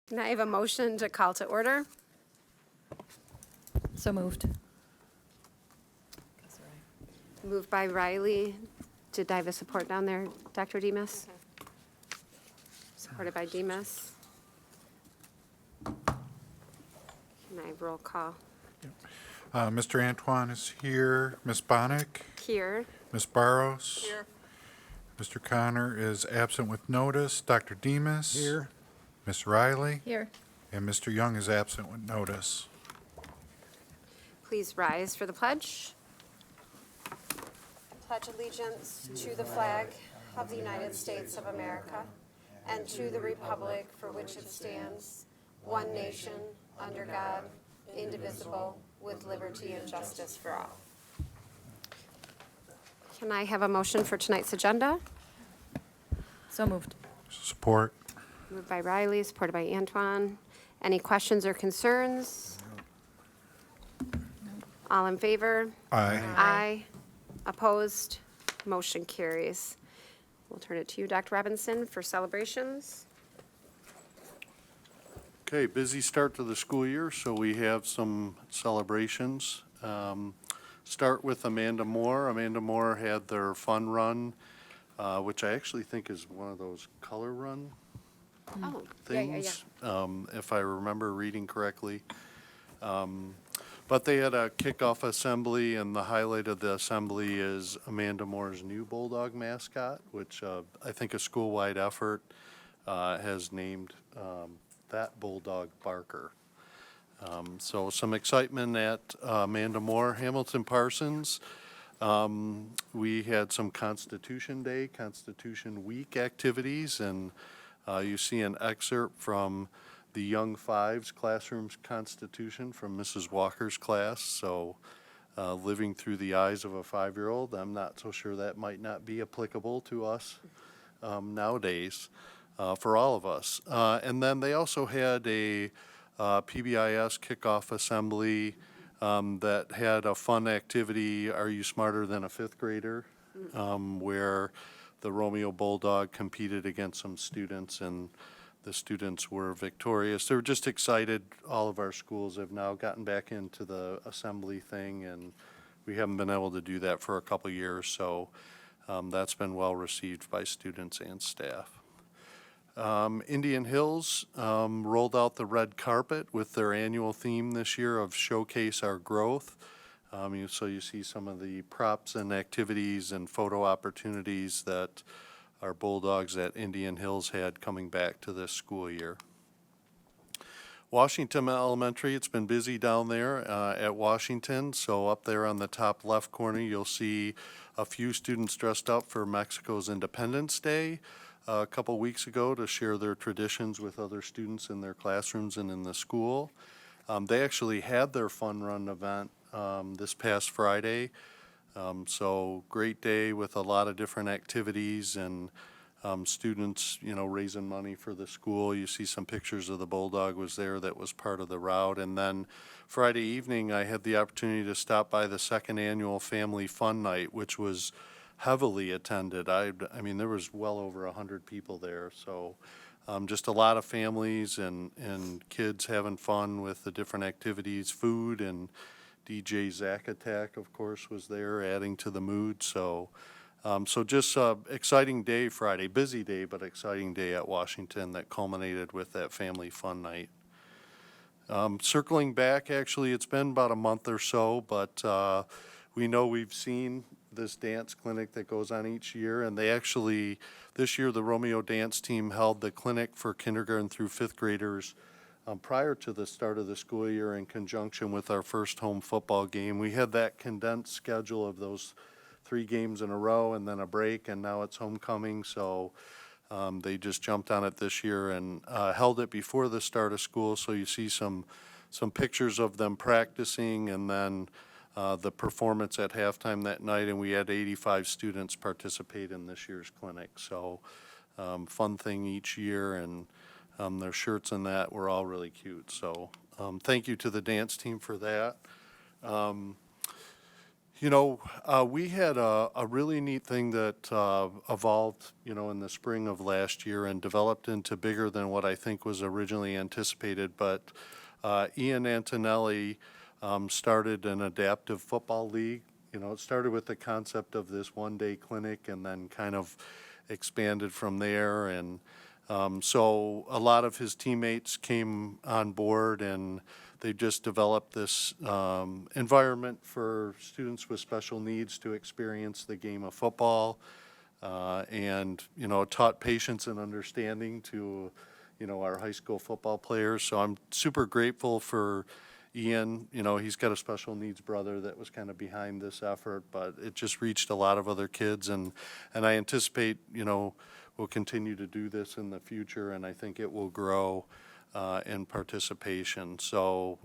Can I have a motion to call to order? So moved. Moved by Riley. Did I have a support down there, Dr. Demas? Supported by Demas. Can I roll call? Mr. Antoine is here. Ms. Bonnick? Here. Ms. Barros? Here. Mr. Connor is absent with notice. Dr. Demas? Here. Ms. Riley? Here. And Mr. Young is absent with notice. Please rise for the pledge. Pledge allegiance to the flag of the United States of America and to the republic for which it stands, one nation, under God, indivisible, with liberty and justice for all. Can I have a motion for tonight's agenda? So moved. Support. Moved by Riley, supported by Antoine. Any questions or concerns? All in favor? Aye. Aye. Opposed? Motion carries. We'll turn it to you, Dr. Robinson, for celebrations. Okay, busy start to the school year, so we have some celebrations. Start with Amanda Moore. Amanda Moore had their fun run, which I actually think is one of those color run Oh, things, if I remember reading correctly. But they had a kickoff assembly, and the highlight of the assembly is Amanda Moore's new Bulldog mascot, which I think a school-wide effort has named that Bulldog Barker. So some excitement at Amanda Moore. Hamilton Parsons, we had some Constitution Day, Constitution Week activities, and you see an excerpt from the Young Fives Classroom's Constitution from Mrs. Walker's class. So living through the eyes of a 5-year-old, I'm not so sure that might not be applicable to us nowadays for all of us. And then they also had a PBIS kickoff assembly that had a fun activity, Are You Smarter Than a Fifth Grader? Where the Romeo Bulldog competed against some students, and the students were victorious. They were just excited. All of our schools have now gotten back into the assembly thing, and we haven't been able to do that for a couple years, so that's been well received by students and staff. Indian Hills rolled out the red carpet with their annual theme this year of Showcase Our Growth. So you see some of the props and activities and photo opportunities that our Bulldogs at Indian Hills had coming back to this school year. Washington Elementary, it's been busy down there at Washington. So up there on the top left corner, you'll see a few students dressed up for Mexico's Independence Day a couple weeks ago to share their traditions with other students in their classrooms and in the school. They actually had their fun run event this past Friday. So great day with a lot of different activities and students, raising money for the school. You see some pictures of the Bulldog was there that was part of the route. And then Friday evening, I had the opportunity to stop by the second annual Family Fun Night, which was heavily attended. I mean, there was well over 100 people there. So just a lot of families and kids having fun with the different activities, food, and DJ Zack Attack, of course, was there, adding to the mood. So just exciting day Friday, busy day, but exciting day at Washington that culminated with that Family Fun Night. Circling back, actually, it's been about a month or so, but we know we've seen this dance clinic that goes on each year, and they actually, this year, the Romeo dance team held the clinic for kindergarten through fifth graders prior to the start of the school year in conjunction with our first home football game. We had that condensed schedule of those 3 games in a row and then a break, and now it's homecoming, so they just jumped on it this year and held it before the start of school. So you see some pictures of them practicing, and then the performance at halftime that night, and we had 85 students participate in this year's clinic. So fun thing each year, and their shirts and that were all really cute. So thank you to the dance team for that. We had a really neat thing that evolved, in the spring of last year and developed into bigger than what I think was originally anticipated. But Ian Antonelli started an adaptive football league. It started with the concept of this one-day clinic and then kind of expanded from there. And so a lot of his teammates came on board, and they just developed this environment for students with special needs to experience the game of football, and taught patience and understanding to our high school football players. So I'm super grateful for Ian. He's got a special needs brother that was kind of behind this effort, but it just reached a lot of other kids, and I anticipate we'll continue to do this in the future, and I think it will grow in participation. So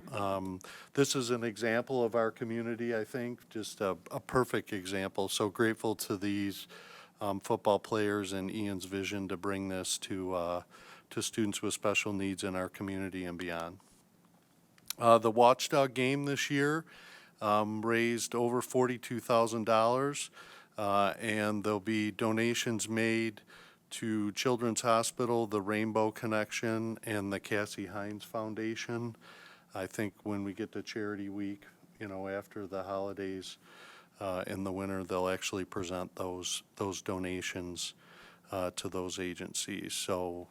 this is an example of our community, I think, just a perfect example. So grateful to these football players and Ian's vision to bring this to students with special needs in our community and beyond. The Watchdog game this year raised over $42,000, and there'll be donations made to Children's Hospital, the Rainbow Connection, and the Cassie Hines Foundation. I think when we get to Charity Week, after the holidays in the winter, they'll actually present those donations to those agencies. So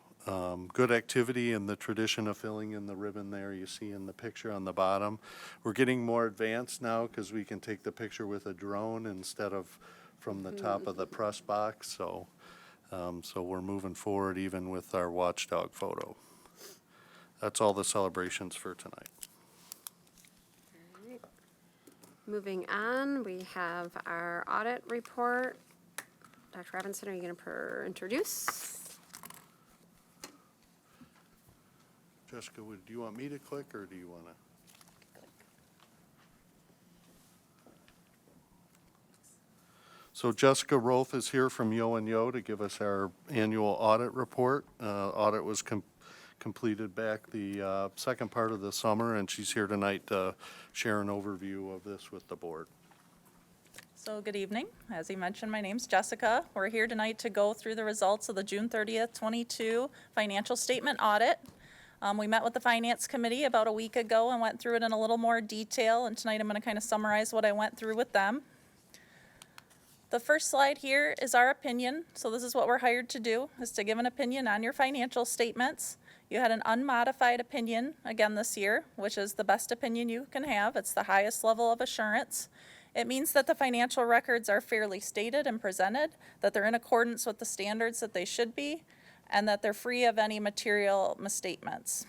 good activity in the tradition of filling in the ribbon there you see in the picture on the bottom. We're getting more advanced now because we can take the picture with a drone instead of from the top of the press box. So we're moving forward even with our Watchdog photo. That's all the celebrations for tonight. All right. Moving on, we have our audit report. Dr. Robinson, are you going to introduce? Jessica, do you want me to click or do you want to? So Jessica Rolfe is here from Yo and Yo to give us our annual audit report. Audit was completed back the second part of the summer, and she's here tonight to share an overview of this with the board. So good evening. As he mentioned, my name's Jessica. We're here tonight to go through the results of the June 30th, 22 financial statement audit. We met with the Finance Committee about a week ago and went through it in a little more detail, and tonight I'm going to kind of summarize what I went through with them. The first slide here is our opinion. So this is what we're hired to do, is to give an opinion on your financial statements. You had an unmodified opinion again this year, which is the best opinion you can have. It's the highest level of assurance. It means that the financial records are fairly stated and presented, that they're in accordance with the standards that they should be, and that they're free of any material misstatements.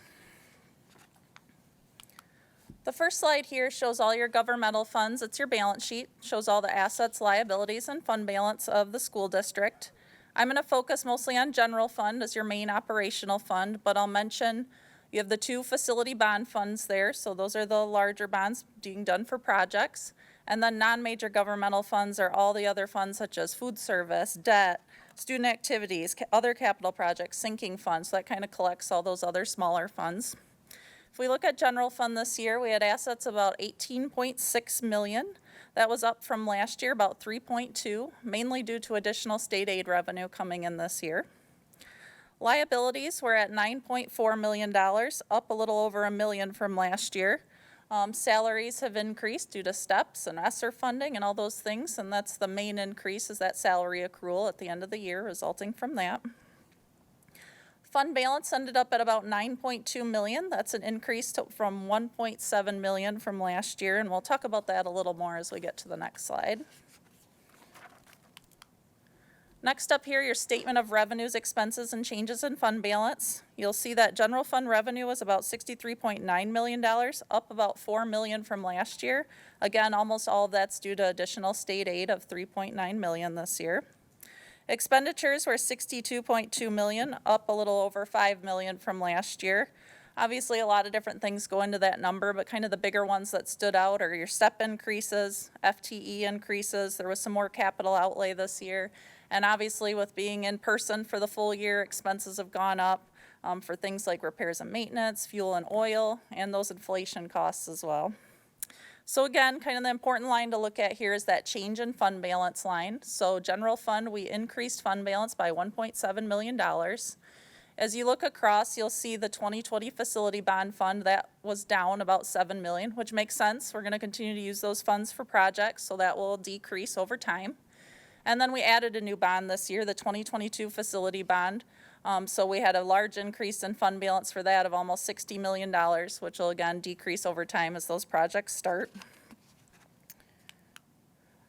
The first slide here shows all your governmental funds. It's your balance sheet, shows all the assets, liabilities, and fund balance of the school district. I'm going to focus mostly on general fund as your main operational fund, but I'll mention you have the 2 facility bond funds there, so those are the larger bonds being done for projects. And then non-major governmental funds are all the other funds such as food service, debt, student activities, other capital projects, sinking funds. So that kind of collects all those other smaller funds. If we look at general fund this year, we had assets about $18.6 million. That was up from last year about 3.2, mainly due to additional state aid revenue coming in this year. Liabilities were at $9.4 million, up a little over $1 million from last year. Salaries have increased due to steps and ESSER funding and all those things, and that's the main increase is that salary accrual at the end of the year resulting from that. Fund balance ended up at about $9.2 million. That's an increase from $1.7 million from last year, and we'll talk about that a little more as we get to the next slide. Next up here, your statement of revenues, expenses, and changes in fund balance. You'll see that general fund revenue was about $63.9 million, up about $4 million from last year. Again, almost all of that's due to additional state aid of $3.9 million this year. Expenditures were $62.2 million, up a little over $5 million from last year. Obviously, a lot of different things go into that number, but kind of the bigger ones that stood out are your step increases, FTE increases. There was some more capital outlay this year. And obviously, with being in person for the full year, expenses have gone up for things like repairs and maintenance, fuel and oil, and those inflation costs as well. So again, kind of the important line to look at here is that change in fund balance line. So general fund, we increased fund balance by $1.7 million. As you look across, you'll see the 2020 facility bond fund, that was down about $7 million, which makes sense. We're going to continue to use those funds for projects, so that will decrease over time. And then we added a new bond this year, the 2022 facility bond. So we had a large increase in fund balance for that of almost $60 million, which will again decrease over time as those projects start.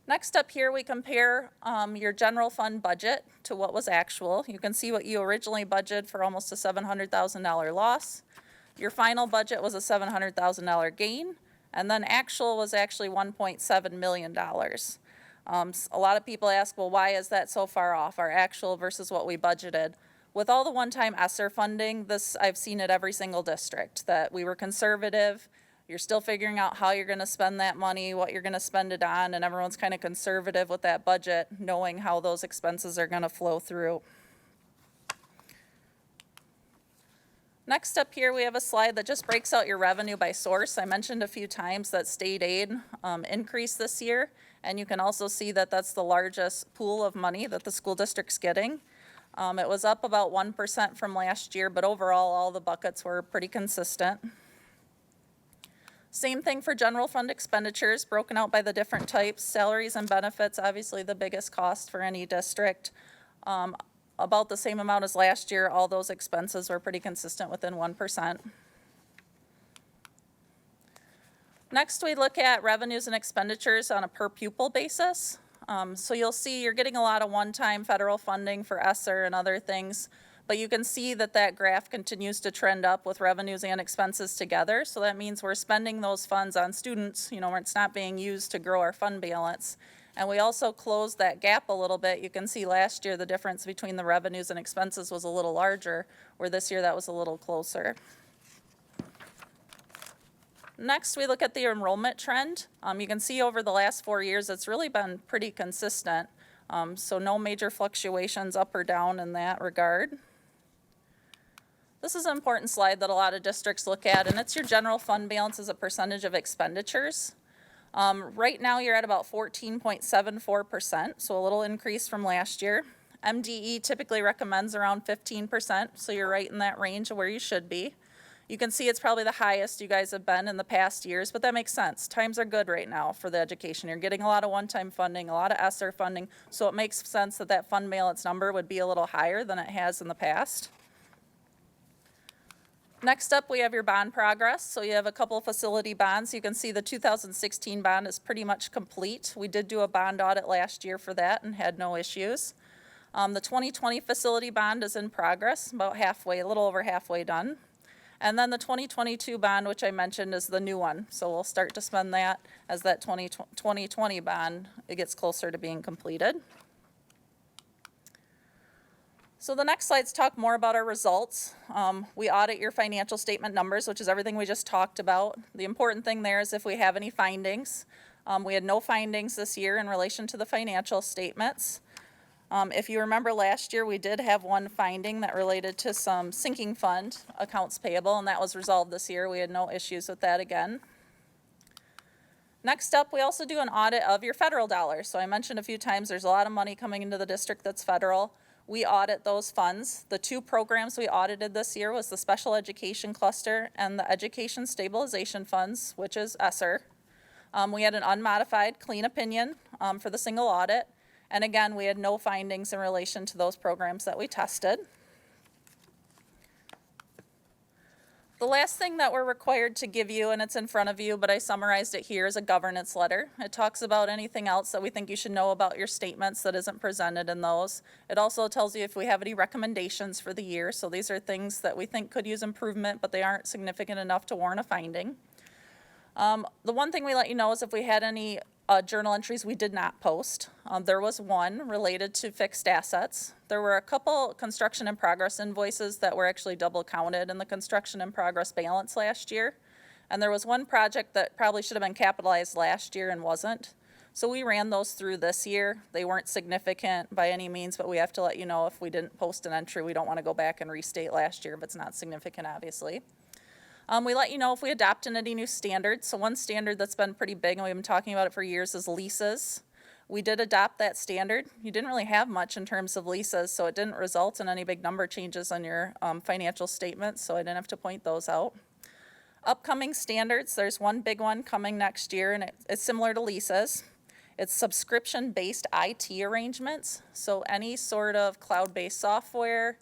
Next up here, we compare your general fund budget to what was actual. You can see what you originally budgeted for almost a $700,000 loss. Your final budget was a $700,000 gain, and then actual was actually $1.7 million. A lot of people ask, well, why is that so far off, our actual versus what we budgeted? With all the one-time ESSER funding, I've seen at every single district, that we were conservative. You're still figuring out how you're going to spend that money, what you're going to spend it on, and everyone's kind of conservative with that budget, knowing how those expenses are going to flow through. Next up here, we have a slide that just breaks out your revenue by source. I mentioned a few times that state aid increased this year, and you can also see that that's the largest pool of money that the school district's getting. It was up about 1% from last year, but overall, all the buckets were pretty consistent. Same thing for general fund expenditures, broken out by the different types. Salaries and benefits, obviously the biggest cost for any district. About the same amount as last year. All those expenses were pretty consistent within 1%. Next, we look at revenues and expenditures on a per pupil basis. So you'll see you're getting a lot of one-time federal funding for ESSER and other things. But you can see that that graph continues to trend up with revenues and expenses together. So that means we're spending those funds on students, where it's not being used to grow our fund balance. And we also closed that gap a little bit. You can see last year the difference between the revenues and expenses was a little larger, where this year that was a little closer. Next, we look at the enrollment trend. You can see over the last 4 years it's really been pretty consistent. So no major fluctuations up or down in that regard. This is an important slide that a lot of districts look at, and it's your general fund balance as a percentage of expenditures. Right now you're at about 14.74%, so a little increase from last year. MDE typically recommends around 15%, so you're right in that range of where you should be. You can see it's probably the highest you guys have been in the past years, but that makes sense. Times are good right now for the education. You're getting a lot of one-time funding, a lot of ESSER funding, so it makes sense that that fund balance number would be a little higher than it has in the past. Next up, we have your bond progress. So you have a couple facility bonds. You can see the 2016 bond is pretty much complete. We did do a bond audit last year for that and had no issues. The 2020 facility bond is in progress, about halfway, a little over halfway done. And then the 2022 bond, which I mentioned, is the new one. So we'll start to spend that as that 2020 bond, it gets closer to being completed. So the next slides talk more about our results. We audit your financial statement numbers, which is everything we just talked about. The important thing there is if we have any findings. We had no findings this year in relation to the financial statements. If you remember last year, we did have one finding that related to some sinking fund accounts payable, and that was resolved this year. We had no issues with that again. Next up, we also do an audit of your federal dollars. So I mentioned a few times there's a lot of money coming into the district that's federal. We audit those funds. The two programs we audited this year was the Special Education Cluster and the Education Stabilization Funds, which is ESSER. We had an unmodified clean opinion for the single audit. And again, we had no findings in relation to those programs that we tested. The last thing that we're required to give you, and it's in front of you, but I summarized it here, is a governance letter. It talks about anything else that we think you should know about your statements that isn't presented in those. It also tells you if we have any recommendations for the year. So these are things that we think could use improvement, but they aren't significant enough to warrant a finding. The one thing we let you know is if we had any journal entries we did not post. There was one related to fixed assets. There were a couple construction in progress invoices that were actually double counted in the construction in progress balance last year. And there was one project that probably should have been capitalized last year and wasn't. So we ran those through this year. They weren't significant by any means, but we have to let you know if we didn't post an entry, we don't want to go back and restate last year if it's not significant, obviously. We let you know if we adopt any new standards. So one standard that's been pretty big, and we've been talking about it for years, is leases. We did adopt that standard. You didn't really have much in terms of leases, so it didn't result in any big number changes on your financial statements, so I didn't have to point those out. Upcoming standards, there's one big one coming next year, and it's similar to leases. It's subscription-based IT arrangements. So any sort of cloud-based software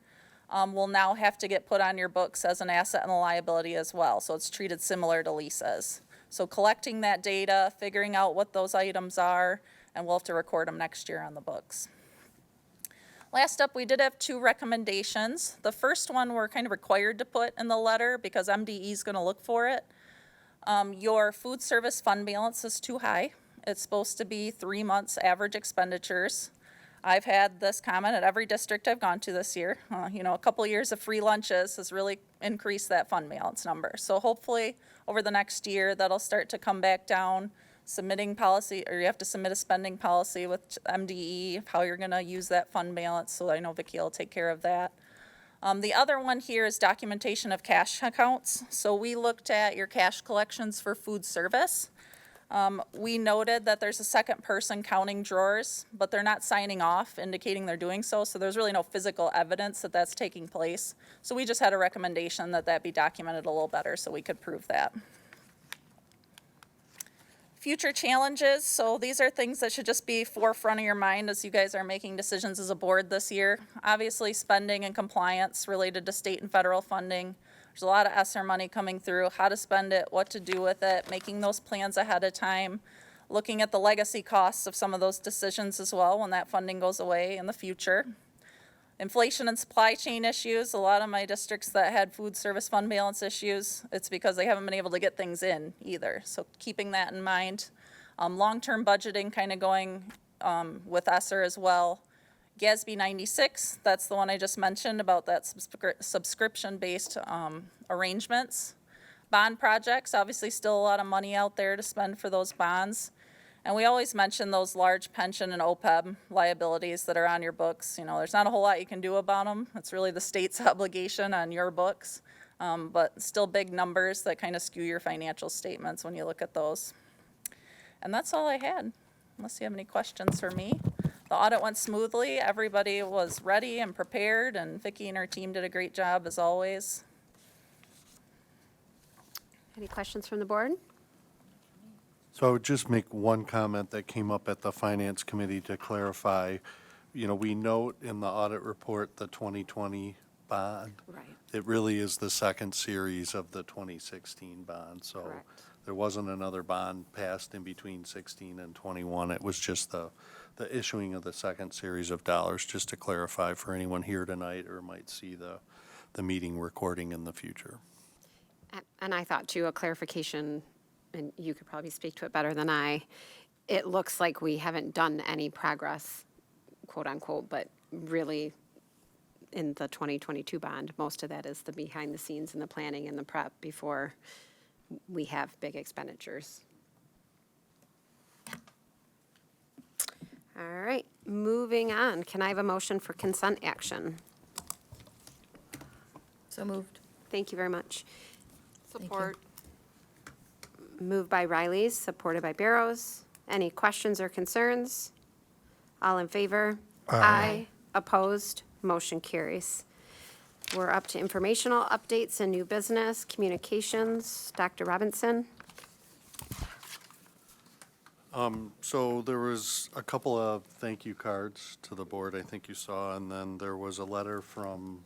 will now have to get put on your books as an asset and a liability as well. So it's treated similar to leases. So collecting that data, figuring out what those items are, and we'll have to record them next year on the books. Last up, we did have 2 recommendations. The first one we're kind of required to put in the letter because MDE is going to look for it. Your food service fund balance is too high. It's supposed to be 3 months average expenditures. I've had this comment at every district I've gone to this year. A couple years of free lunches has really increased that fund balance number. So hopefully over the next year that'll start to come back down. Submitting policy, or you have to submit a spending policy with MDE, how you're going to use that fund balance. So I know Vicki will take care of that. The other one here is documentation of cash accounts. So we looked at your cash collections for food service. We noted that there's a second person counting drawers, but they're not signing off, indicating they're doing so. So there's really no physical evidence that that's taking place. So we just had a recommendation that that be documented a little better so we could prove that. Future challenges, so these are things that should just be forefront of your mind as you guys are making decisions as a board this year. Obviously, spending and compliance related to state and federal funding. There's a lot of ESSER money coming through, how to spend it, what to do with it, making those plans ahead of time, looking at the legacy costs of some of those decisions as well when that funding goes away in the future. Inflation and supply chain issues. A lot of my districts that had food service fund balance issues, it's because they haven't been able to get things in either. So keeping that in mind. Long-term budgeting kind of going with ESSER as well. GASB 96, that's the one I just mentioned about that subscription-based arrangements. Bond projects, obviously still a lot of money out there to spend for those bonds. And we always mention those large pension and OPEB liabilities that are on your books. There's not a whole lot you can do about them. It's really the state's obligation on your books, but still big numbers that kind of skew your financial statements when you look at those. And that's all I had, unless you have any questions for me. The audit went smoothly. Everybody was ready and prepared, and Vicki and her team did a great job as always. Any questions from the board? So I would just make one comment that came up at the Finance Committee to clarify. We note in the audit report the 2020 bond. Right. It really is the second series of the 2016 bond. So Correct. there wasn't another bond passed in between 16 and 21. It was just the issuing of the second series of dollars, just to clarify for anyone here tonight or might see the meeting recording in the future. And I thought too, a clarification, and you could probably speak to it better than I, it looks like we haven't done any progress, quote unquote, but really in the 2022 bond, most of that is the behind the scenes and the planning and the prep before we have big expenditures. All right, moving on. Can I have a motion for consent action? So moved. Thank you very much. Support. Moved by Riley's, supported by Barrows. Any questions or concerns? All in favor? Aye. Opposed? Motion carries. We're up to informational updates and new business, communications. Dr. Robinson? So there was a couple of thank you cards to the board, I think you saw, and then there was a letter from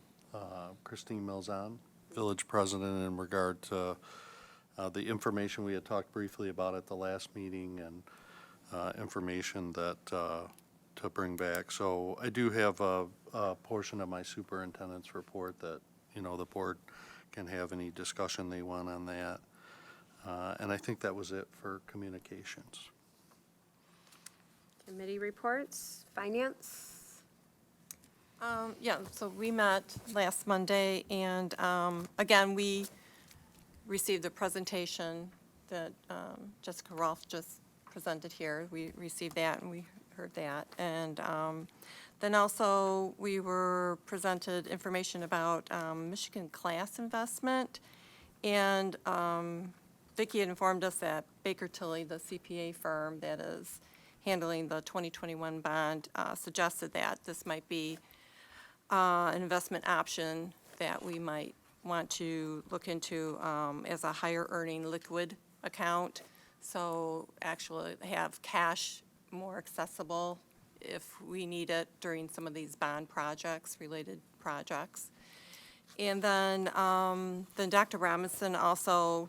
Christine Milzan, village president, in regard to the information we had talked briefly about at the last meeting and information that to bring back. So I do have a portion of my superintendent's report that, the board can have any discussion they want on that. And I think that was it for communications. Committee reports, finance? Yeah, so we met last Monday, and again, we received a presentation that Jessica Rolfe just presented here. We received that and we heard that. And then also we were presented information about Michigan class investment. And Vicki had informed us that Baker Tilly, the CPA firm that is handling the 2021 bond, suggested that this might be an investment option that we might want to look into as a higher earning liquid account. So actually have cash more accessible if we need it during some of these bond projects, related projects. And then Dr. Robinson also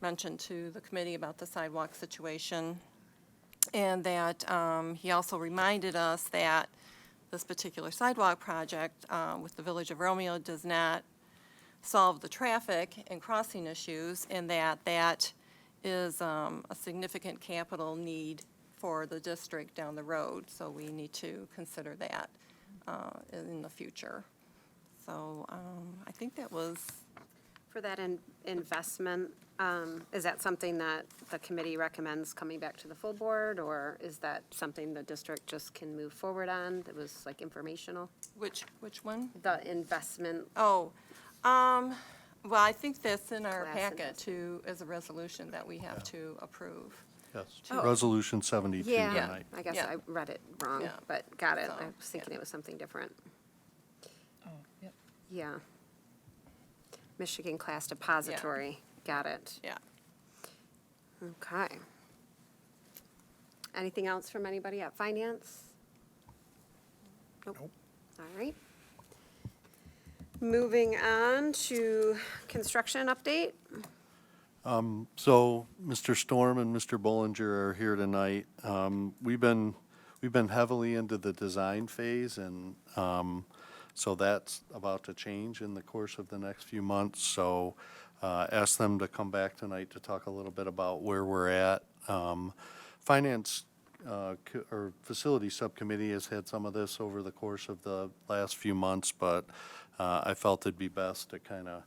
mentioned to the committee about the sidewalk situation, and that he also reminded us that this particular sidewalk project with the Village of Romeo does not solve the traffic and crossing issues, and that is a significant capital need for the district down the road, so we need to consider that in the future. So I think that was, For that investment, is that something that the committee recommends coming back to the full board, or is that something the district just can move forward on? That was like informational? which one? The investment, Oh, well, I think that's in our Class packet investment. too, as a resolution that we have to approve. Yes, Oh. Resolution 72 yeah, tonight. I guess Yeah. I read it wrong, Yeah. but got it. So, I was thinking yeah. it was something different. Oh, yep. Yeah. Michigan Class Depository, got it. Yeah. Okay. Anything else from anybody at finance? Nope. All right. Moving on to construction update. So Mr. Storm and Mr. Bollinger are here tonight. We've been heavily into the design phase, and so that's about to change in the course of the next few months. So ask them to come back tonight to talk a little bit about where we're at. Finance or Facility Subcommittee has had some of this over the course of the last few months, but I felt it'd be best to kind of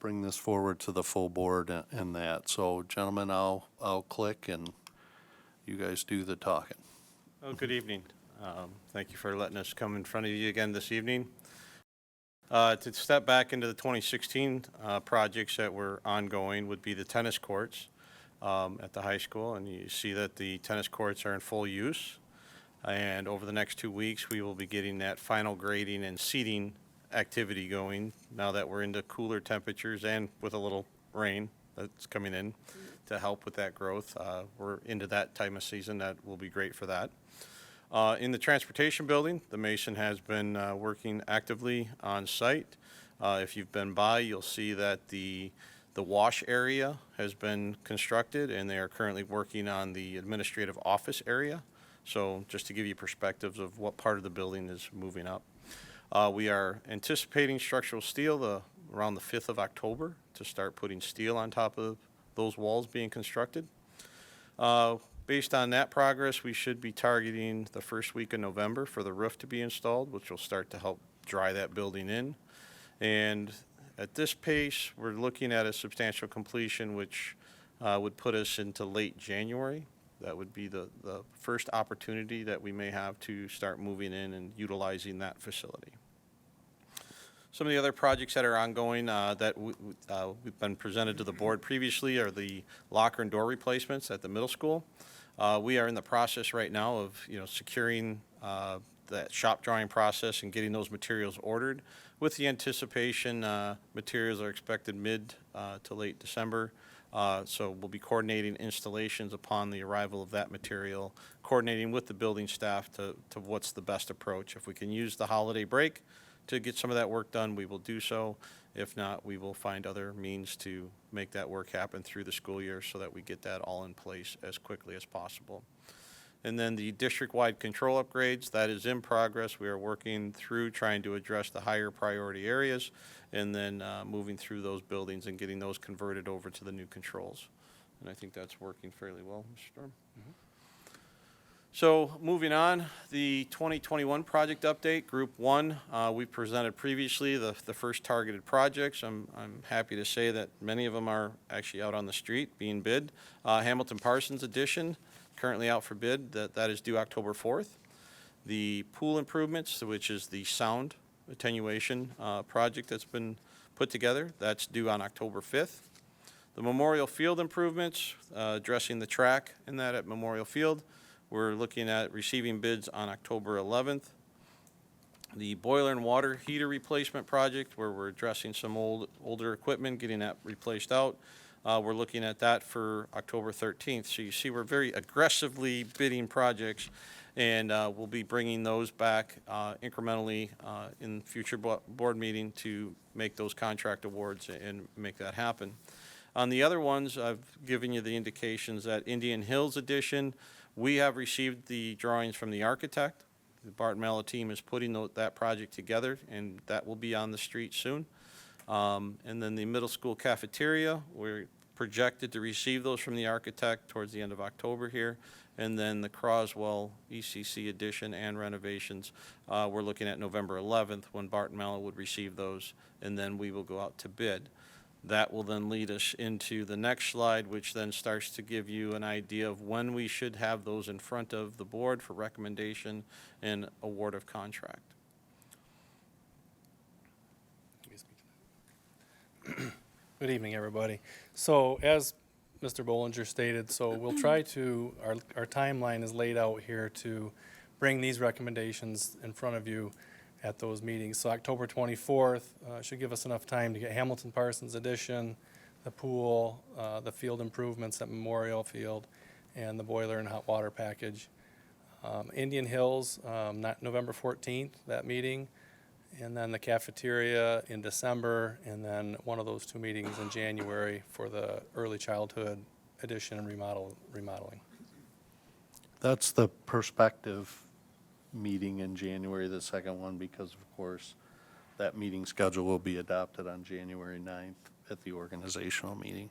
bring this forward to the full board and that. So gentlemen, I'll click and you guys do the talking. Oh, good evening. Thank you for letting us come in front of you again this evening. To step back into the 2016 projects that were ongoing would be the tennis courts at the high school, and you see that the tennis courts are in full use. And over the next 2 weeks, we will be getting that final grading and seating activity going now that we're into cooler temperatures and with a little rain that's coming in to help with that growth. We're into that time of season. That will be great for that. In the transportation building, the mason has been working actively on site. If you've been by, you'll see that the wash area has been constructed, and they are currently working on the administrative office area. So just to give you perspectives of what part of the building is moving up. We are anticipating structural steel around the 5th of October to start putting steel on top of those walls being constructed. Based on that progress, we should be targeting the first week of November for the roof to be installed, which will start to help dry that building in. And at this pace, we're looking at a substantial completion, which would put us into late January. That would be the first opportunity that we may have to start moving in and utilizing that facility. Some of the other projects that are ongoing that we've been presented to the board previously are the locker and door replacements at the middle school. We are in the process right now of securing that shop drawing process and getting those materials ordered with the anticipation materials are expected mid to late December. So we'll be coordinating installations upon the arrival of that material, coordinating with the building staff to what's the best approach. If we can use the holiday break to get some of that work done, we will do so. If not, we will find other means to make that work happen through the school year so that we get that all in place as quickly as possible. And then the district-wide control upgrades, that is in progress. We are working through trying to address the higher priority areas and then moving through those buildings and getting those converted over to the new controls. And I think that's working fairly well, Mr. Storm. So moving on, the 2021 project update, Group 1, we presented previously the first targeted projects. I'm happy to say that many of them are actually out on the street being bid. Hamilton Parsons addition, currently out for bid. That is due October 4th. The pool improvements, which is the sound attenuation project that's been put together. That's due on October 5th. The Memorial Field improvements, addressing the track in that at Memorial Field, we're looking at receiving bids on October 11th. The boiler and water heater replacement project, where we're addressing some older equipment, getting that replaced out, we're looking at that for October 13th. So you see, we're very aggressively bidding projects, and we'll be bringing those back incrementally in future board meeting to make those contract awards and make that happen. On the other ones, I've given you the indications that Indian Hills Edition, we have received the drawings from the architect. The Barton Mala team is putting that project together, and that will be on the street soon. And then the middle school cafeteria, we're projected to receive those from the architect towards the end of October here. And then the Croswell ECC addition and renovations, we're looking at November 11th when Barton Mala would receive those, and then we will go out to bid. That will then lead us into the next slide, which then starts to give you an idea of when we should have those in front of the board for recommendation and award of contract. Good evening, everybody. So as Mr. Bollinger stated, so we'll try to, our timeline is laid out here to bring these recommendations in front of you at those meetings. So October 24th should give us enough time to get Hamilton Parsons Edition, the pool, the field improvements at Memorial Field, and the boiler and hot water package. Indian Hills, not November 14th, that meeting, and then the cafeteria in December, and then one of those two meetings in January for the early childhood addition and remodeling. That's the perspective meeting in January, the second one, because of course, that meeting schedule will be adopted on January 9th at the organizational meeting.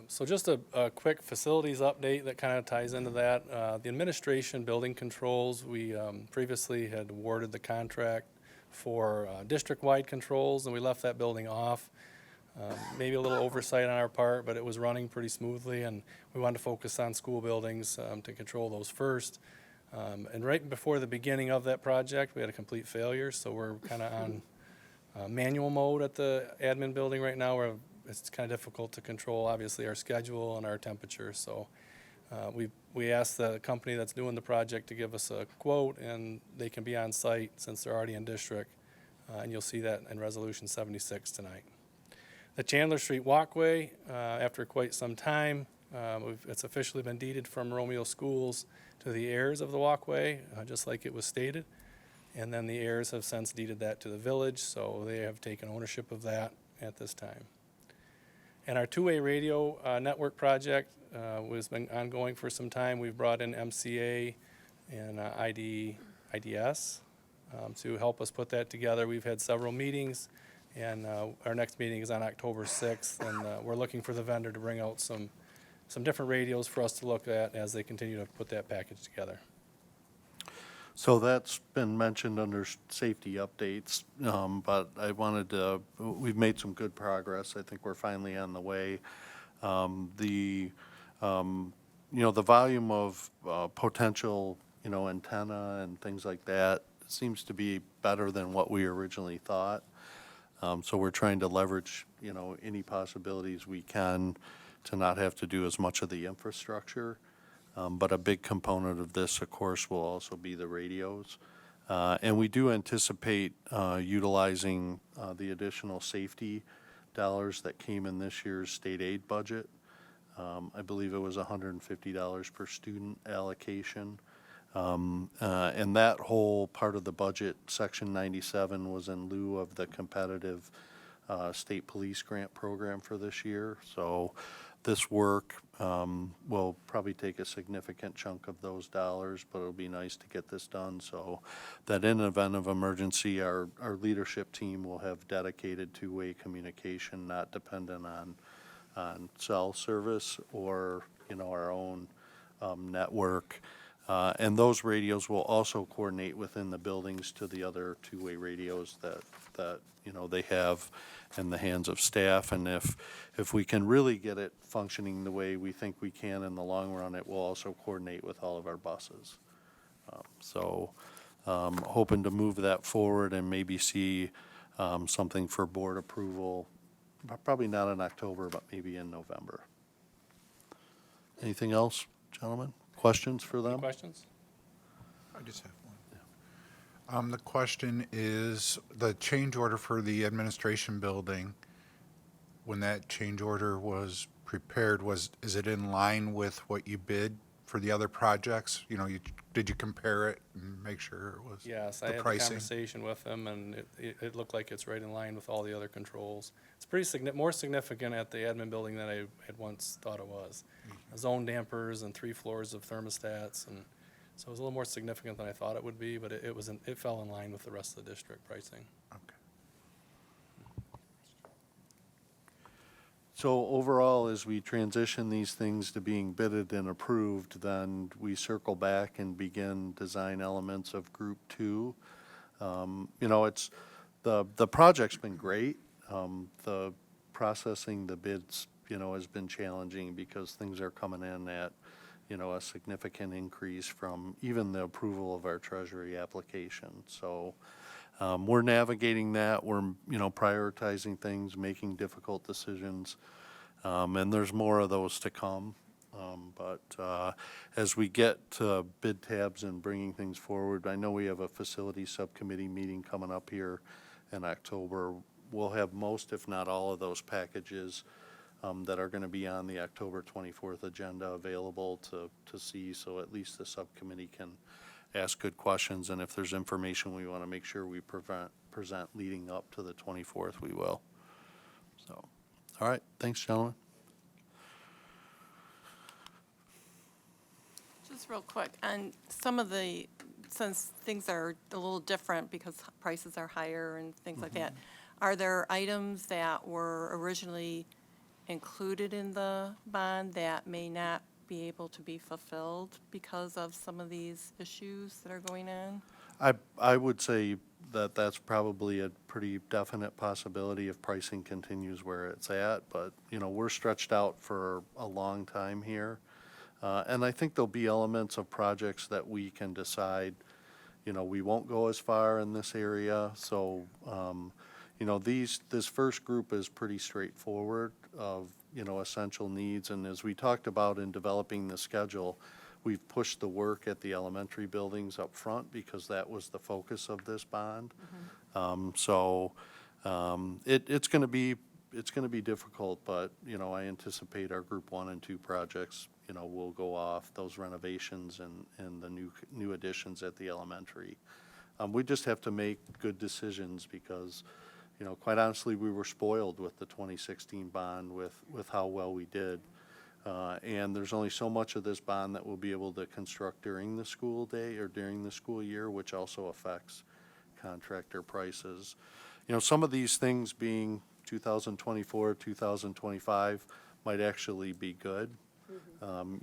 So just a quick facilities update that kind of ties into that. The administration building controls, we previously had awarded the contract for district-wide controls, and we left that building off. Maybe a little oversight on our part, but it was running pretty smoothly, and we wanted to focus on school buildings to control those first. And right before the beginning of that project, we had a complete failure, so we're kind of on manual mode at the admin building right now, where it's kind of difficult to control, obviously, our schedule and our temperature. So we asked the company that's doing the project to give us a quote, and they can be on site since they're already in district, and you'll see that in Resolution 76 tonight. The Chandler Street walkway, after quite some time, it's officially been deeded from Romeo Schools to the heirs of the walkway, just like it was stated. And then the heirs have since deeded that to the village, so they have taken ownership of that at this time. And our two-way radio network project has been ongoing for some time. We've brought in MCA and IDS to help us put that together. We've had several meetings, and our next meeting is on October 6th, and we're looking for the vendor to bring out some different radios for us to look at as they continue to put that package together. So that's been mentioned under safety updates, but I wanted to, we've made some good progress. I think we're finally on the way. The volume of potential, antenna and things like that seems to be better than what we originally thought. So we're trying to leverage, any possibilities we can to not have to do as much of the infrastructure. But a big component of this, of course, will also be the radios. And we do anticipate utilizing the additional safety dollars that came in this year's state aid budget. I believe it was $150 per student allocation. And that whole part of the budget, Section 97, was in lieu of the competitive state police grant program for this year. So this work will probably take a significant chunk of those dollars, but it'll be nice to get this done so that in event of emergency, our leadership team will have dedicated two-way communication, not dependent on cell service or, our own network. And those radios will also coordinate within the buildings to the other two-way radios that they have in the hands of staff. And if we can really get it functioning the way we think we can in the long run, it will also coordinate with all of our buses. So hoping to move that forward and maybe see something for board approval, probably not in October, but maybe in November. Anything else, gentlemen? Questions for Any them? questions? I just have one. The question is, the change order for the administration building, when that change order was prepared, is it in line with what you bid for the other projects? You know, did you compare it and make sure it was Yes, I the had the pricing? conversation with them, and it looked like it's right in line with all the other controls. It's pretty more significant at the admin building than I had once thought it was. Zone dampers and 3 floors of thermostats, and so it was a little more significant than I thought it would be, but it fell in line with the rest of the district pricing. Okay. So overall, as we transition these things to being bidded and approved, then we circle back and begin design elements of Group 2. You know, it's, the project's been great. The processing the bids, you know, has been challenging because things are coming in at, you know, a significant increase from even the approval of our treasury application. So we're navigating that. We're, you know, prioritizing things, making difficult decisions, and there's more of those to come. But as we get to bid tabs and bringing things forward, I know we have a facility subcommittee meeting coming up here in October. We'll have most, if not all, of those packages that are going to be on the October 24th agenda available to see, so at least the subcommittee can ask good questions, and if there's information we want to make sure we present leading up to the 24th, we will. So, all right, thanks, gentlemen. Just real quick, and some of the, since things are a little different because prices are higher and things like that, are there items that were originally included in the bond that may not be able to be fulfilled because of some of these issues that are going on? I would say that that's probably a pretty definite possibility if pricing continues where it's at, but, you know, we're stretched out for a long time here. And I think there'll be elements of projects that we can decide, you know, we won't go as far in this area. So, you know, this first group is pretty straightforward of, you know, essential needs. And as we talked about in developing the schedule, we've pushed the work at the elementary buildings up front because that was the focus of this bond. It's going to be difficult, but, you know, I anticipate our Group 1 and 2 projects, you know, will go off, those renovations and the new additions at the elementary. We just have to make good decisions because, you know, quite honestly, we were spoiled with the 2016 bond with how well we did. And there's only so much of this bond that we'll be able to construct during the school day or during the school year, which also affects contractor prices. You know, some of these things being 2024, 2025 might actually be good.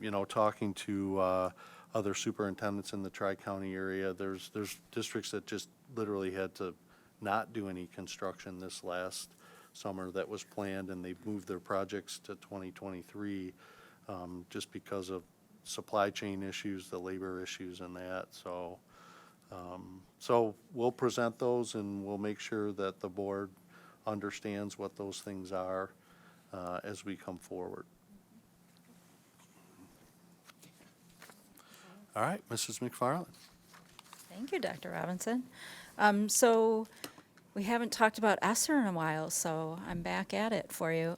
You know, talking to other superintendents in the Tri-County area, there's districts that just literally had to not do any construction this last summer that was planned, and they've moved their projects to 2023 just because of supply chain issues, the labor issues and that. So, so we'll present those and we'll make sure that the board understands what those things are as we come forward. All right, Mrs. McFarland. Thank you, Dr. Robinson. So we haven't talked about ESSER in a while, so I'm back at it for you.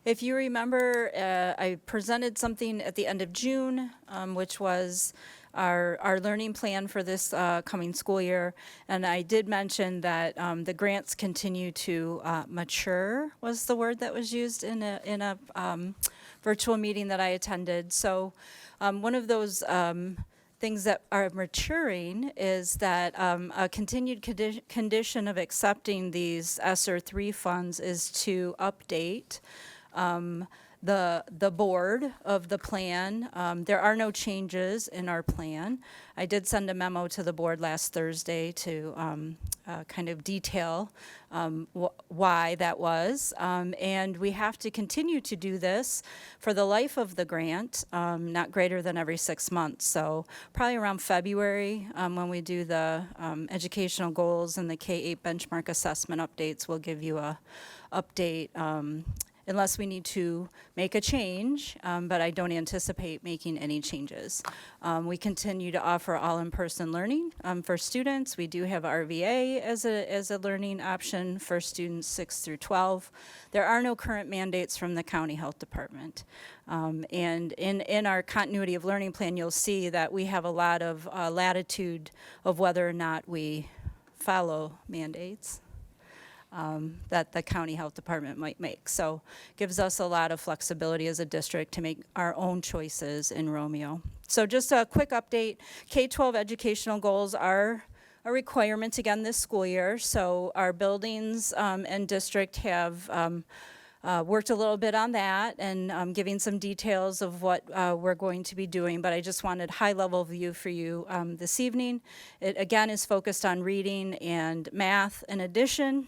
If you remember, I presented something at the end of June, which was our learning plan for this coming school year. And I did mention that the grants continue to mature, was the word that was used in a virtual meeting that I attended. So one of those things that are maturing is that a continued condition of accepting these ESSER 3 funds is to update the board of the plan. There are no changes in our plan. I did send a memo to the board last Thursday to kind of detail why that was. And we have to continue to do this for the life of the grant, not greater than every 6 months. So probably around February, when we do the educational goals and the K-8 benchmark assessment updates, we'll give you a update unless we need to make a change, but I don't anticipate making any changes. We continue to offer all in-person learning for students. We do have RVA as a learning option for students 6 through 12. There are no current mandates from the county health department. And in our continuity of learning plan, you'll see that we have a lot of latitude of whether or not we follow mandates that the county health department might make. So gives us a lot of flexibility as a district to make our own choices in Romeo. So just a quick update, K-12 educational goals are a requirement again this school year. So our buildings and district have worked a little bit on that and giving some details of what we're going to be doing, but I just wanted high-level view for you this evening. It again is focused on reading and math in addition.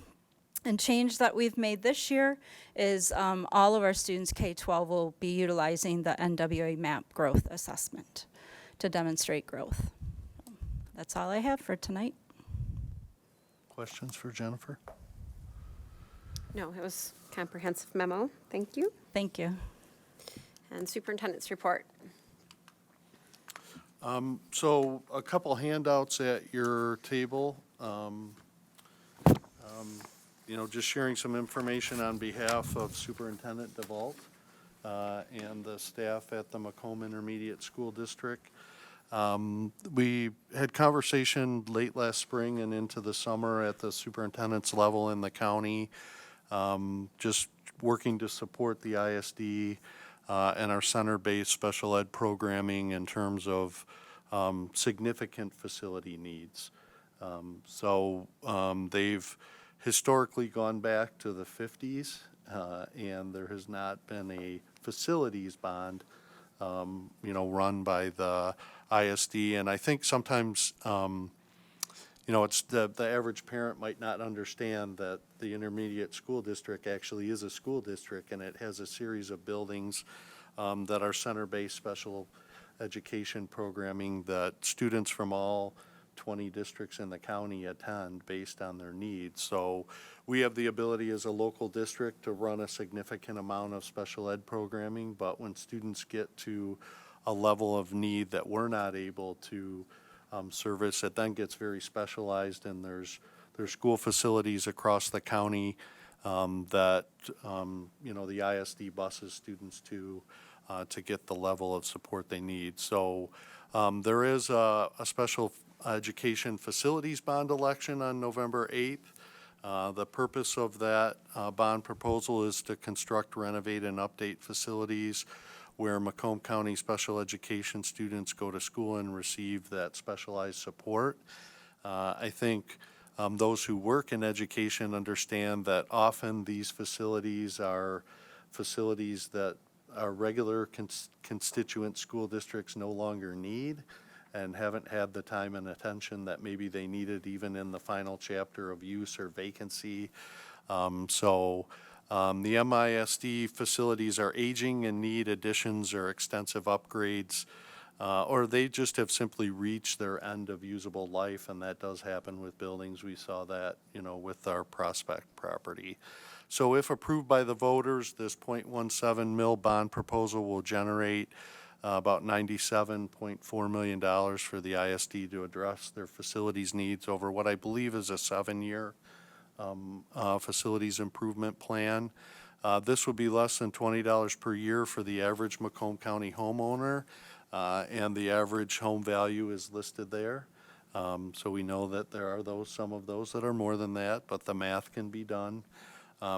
And change that we've made this year is all of our students K-12 will be utilizing the NWA MAP growth assessment to demonstrate growth. That's all I have for tonight. Questions for Jennifer? No, it was a comprehensive memo. Thank you. Thank you. And superintendent's report. So a couple handouts at your table. Just sharing some information on behalf of Superintendent DeVault and the staff at the Macomb Intermediate School District. We had conversation late last spring and into the summer at the superintendent's level in the county, just working to support the ISD and our center-based special ed programming in terms of significant facility needs. They've historically gone back to the 50s, and there has not been a facilities bond, run by the ISD. And I think sometimes, it's the average parent might not understand that the intermediate school district actually is a school district, and it has a series of buildings that are center-based special education programming that students from all 20 districts in the county attend based on their needs. So we have the ability as a local district to run a significant amount of special ed programming, but when students get to a level of need that we're not able to service, it then gets very specialized, and there's school facilities across the county that the ISD buses students to get the level of support they need. So there is a special education facilities bond election on November 8th. The purpose of that bond proposal is to construct, renovate, and update facilities where Macomb County special education students go to school and receive that specialized support. I think those who work in education understand that often these facilities are facilities that our regular constituent school districts no longer need and haven't had the time and attention that maybe they needed even in the final chapter of use or vacancy. The MISD facilities are aging and need additions or extensive upgrades, or they just have simply reached their end of usable life, and that does happen with buildings. We saw that, with our Prospect property. So if approved by the voters, this .17 mil bond proposal will generate about $97.4 million for the ISD to address their facilities needs over what I believe is a 7-year facilities improvement plan. This would be less than $20 per year for the average Macomb County homeowner, and the average home value is listed there. So we know that there are some of those that are more than that, but the math can be done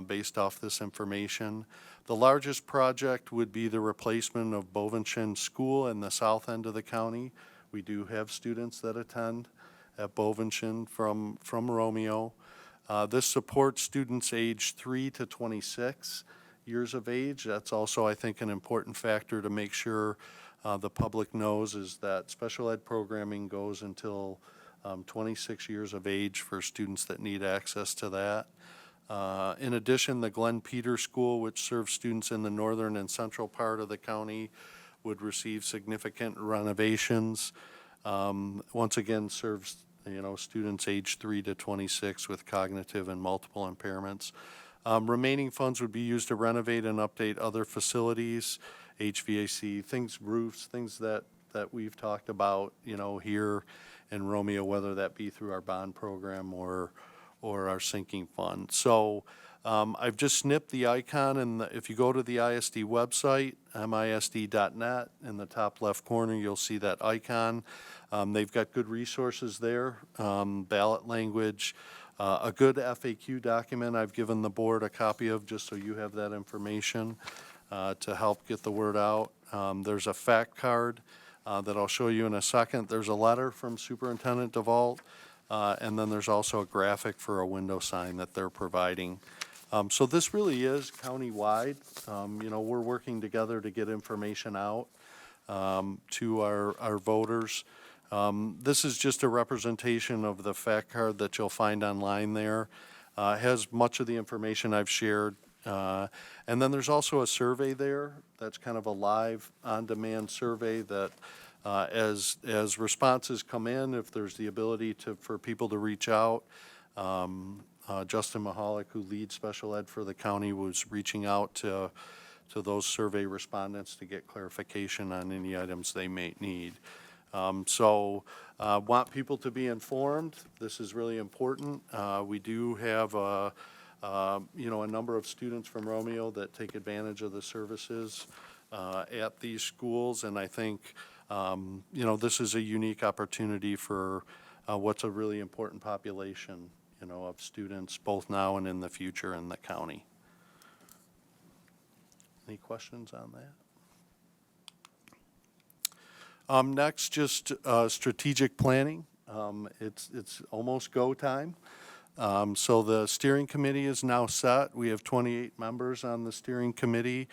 based off this information. The largest project would be the replacement of Bovenschen School in the south end of the county. We do have students that attend at Bovenschen from Romeo. This supports students aged 3 to 26 years of age. That's also, I think, an important factor to make sure the public knows is that special ed programming goes until 26 years of age for students that need access to that. In addition, the Glenn Peter School, which serves students in the northern and central part of the county, would receive significant renovations. Once again, serves, students age 3 to 26 with cognitive and multiple impairments. Remaining funds would be used to renovate and update other facilities, HVAC, roofs, things that we've talked about, here in Romeo, whether that be through our bond program or our sinking fund. So I've just snipped the icon, and if you go to the ISD website, misd.net, in the top left corner, you'll see that icon. They've got good resources there, ballot language, a good FAQ document I've given the board a copy of just so you have that information to help get the word out. There's a fact card that I'll show you in a second. There's a letter from Superintendent DeVault, and then there's also a graphic for a window sign that they're providing. So this really is county-wide. We're working together to get information out to our voters. This is just a representation of the fact card that you'll find online there. It has much of the information I've shared. And then there's also a survey there that's kind of a live, on-demand survey that as responses come in, if there's the ability for people to reach out, Justin Mahalik, who leads special ed for the county, was reaching out to those survey respondents to get clarification on any items they may need. Want people to be informed. This is really important. We do have a number of students from Romeo that take advantage of the services at these schools, and I think this is a unique opportunity for what's a really important population, of students both now and in the future in the county. Any questions on that? Next, just strategic planning. It's almost go time. So the steering committee is now set. We have 28 members on the steering committee.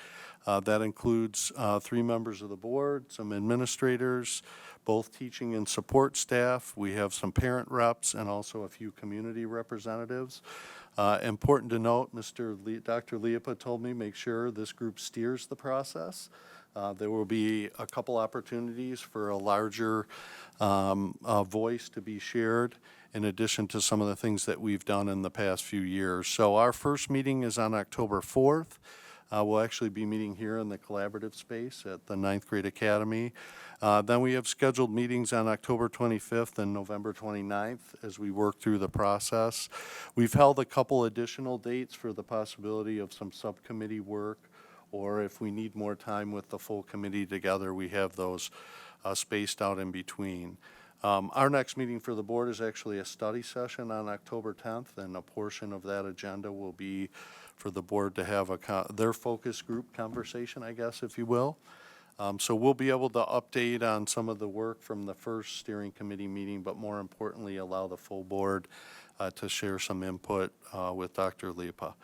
That includes 3 members of the board, some administrators, both teaching and support staff. We have some parent reps and also a few community representatives. Important to note, Dr. Liepa told me make sure this group steers the process. There will be a couple opportunities for a larger voice to be shared, in addition to some of the things that we've done in the past few years. So our first meeting is on October 4th. We'll actually be meeting here in the collaborative space at the 9th Grade Academy. Then we have scheduled meetings on October 25th and November 29th as we work through the process. We've held a couple additional dates for the possibility of some subcommittee work, or if we need more time with the full committee together, we have those spaced out in between. Our next meeting for the board is actually a study session on October 10th, and a portion of that agenda will be for the board to have their focus group conversation, I guess, if you will. So we'll be able to update on some of the work from the first steering committee meeting, but more importantly, allow the full board to share some input with Dr. Liepa.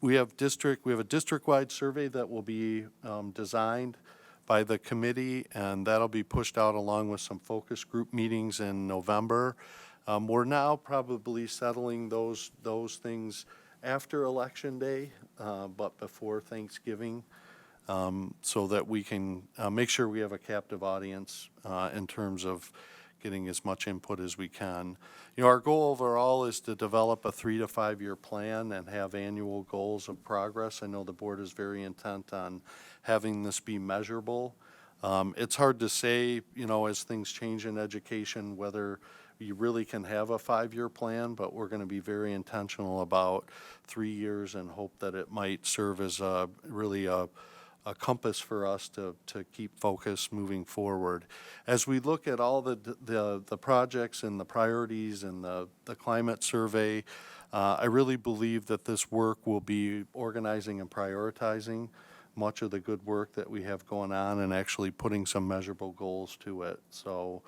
We have a district-wide survey that will be designed by the committee, and that'll be pushed out along with some focus group meetings in November. We're now probably settling those things after Election Day, but before Thanksgiving, so that we can make sure we have a captive audience in terms of getting as much input as we can. Our goal overall is to develop a 3 to 5 year plan and have annual goals of progress. I know the board is very intent on having this be measurable. It's hard to say, as things change in education, whether you really can have a 5-year plan, but we're going to be very intentional about 3 years and hope that it might serve as a compass for us to keep focus moving forward. As we look at all the projects and the priorities and the climate survey, I really believe that this work will be organizing and prioritizing much of the good work that we have going on and actually putting some measurable goals to it. So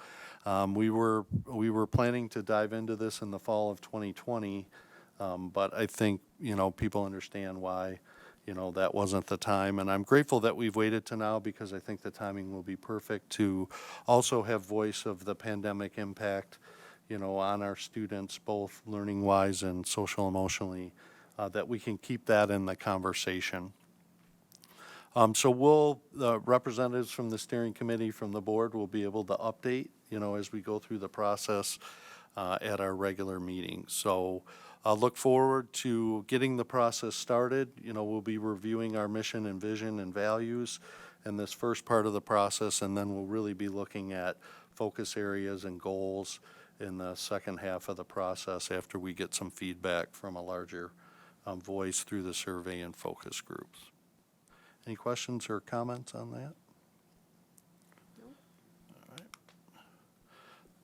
we were planning to dive into this in the fall of 2020, but I think people understand why that wasn't the time. And I'm grateful that we've waited to now because I think the timing will be perfect to also have voice of the pandemic impact, on our students, both learning-wise and social emotionally, that we can keep that in the conversation. So representatives from the steering committee, from the board, will be able to update, as we go through the process at our regular meetings. So I look forward to getting the process started. We'll be reviewing our mission and vision and values in this first part of the process, and then we'll really be looking at focus areas and goals in the second half of the process after we get some feedback from a larger voice through the survey and focus groups. Any questions or comments on that?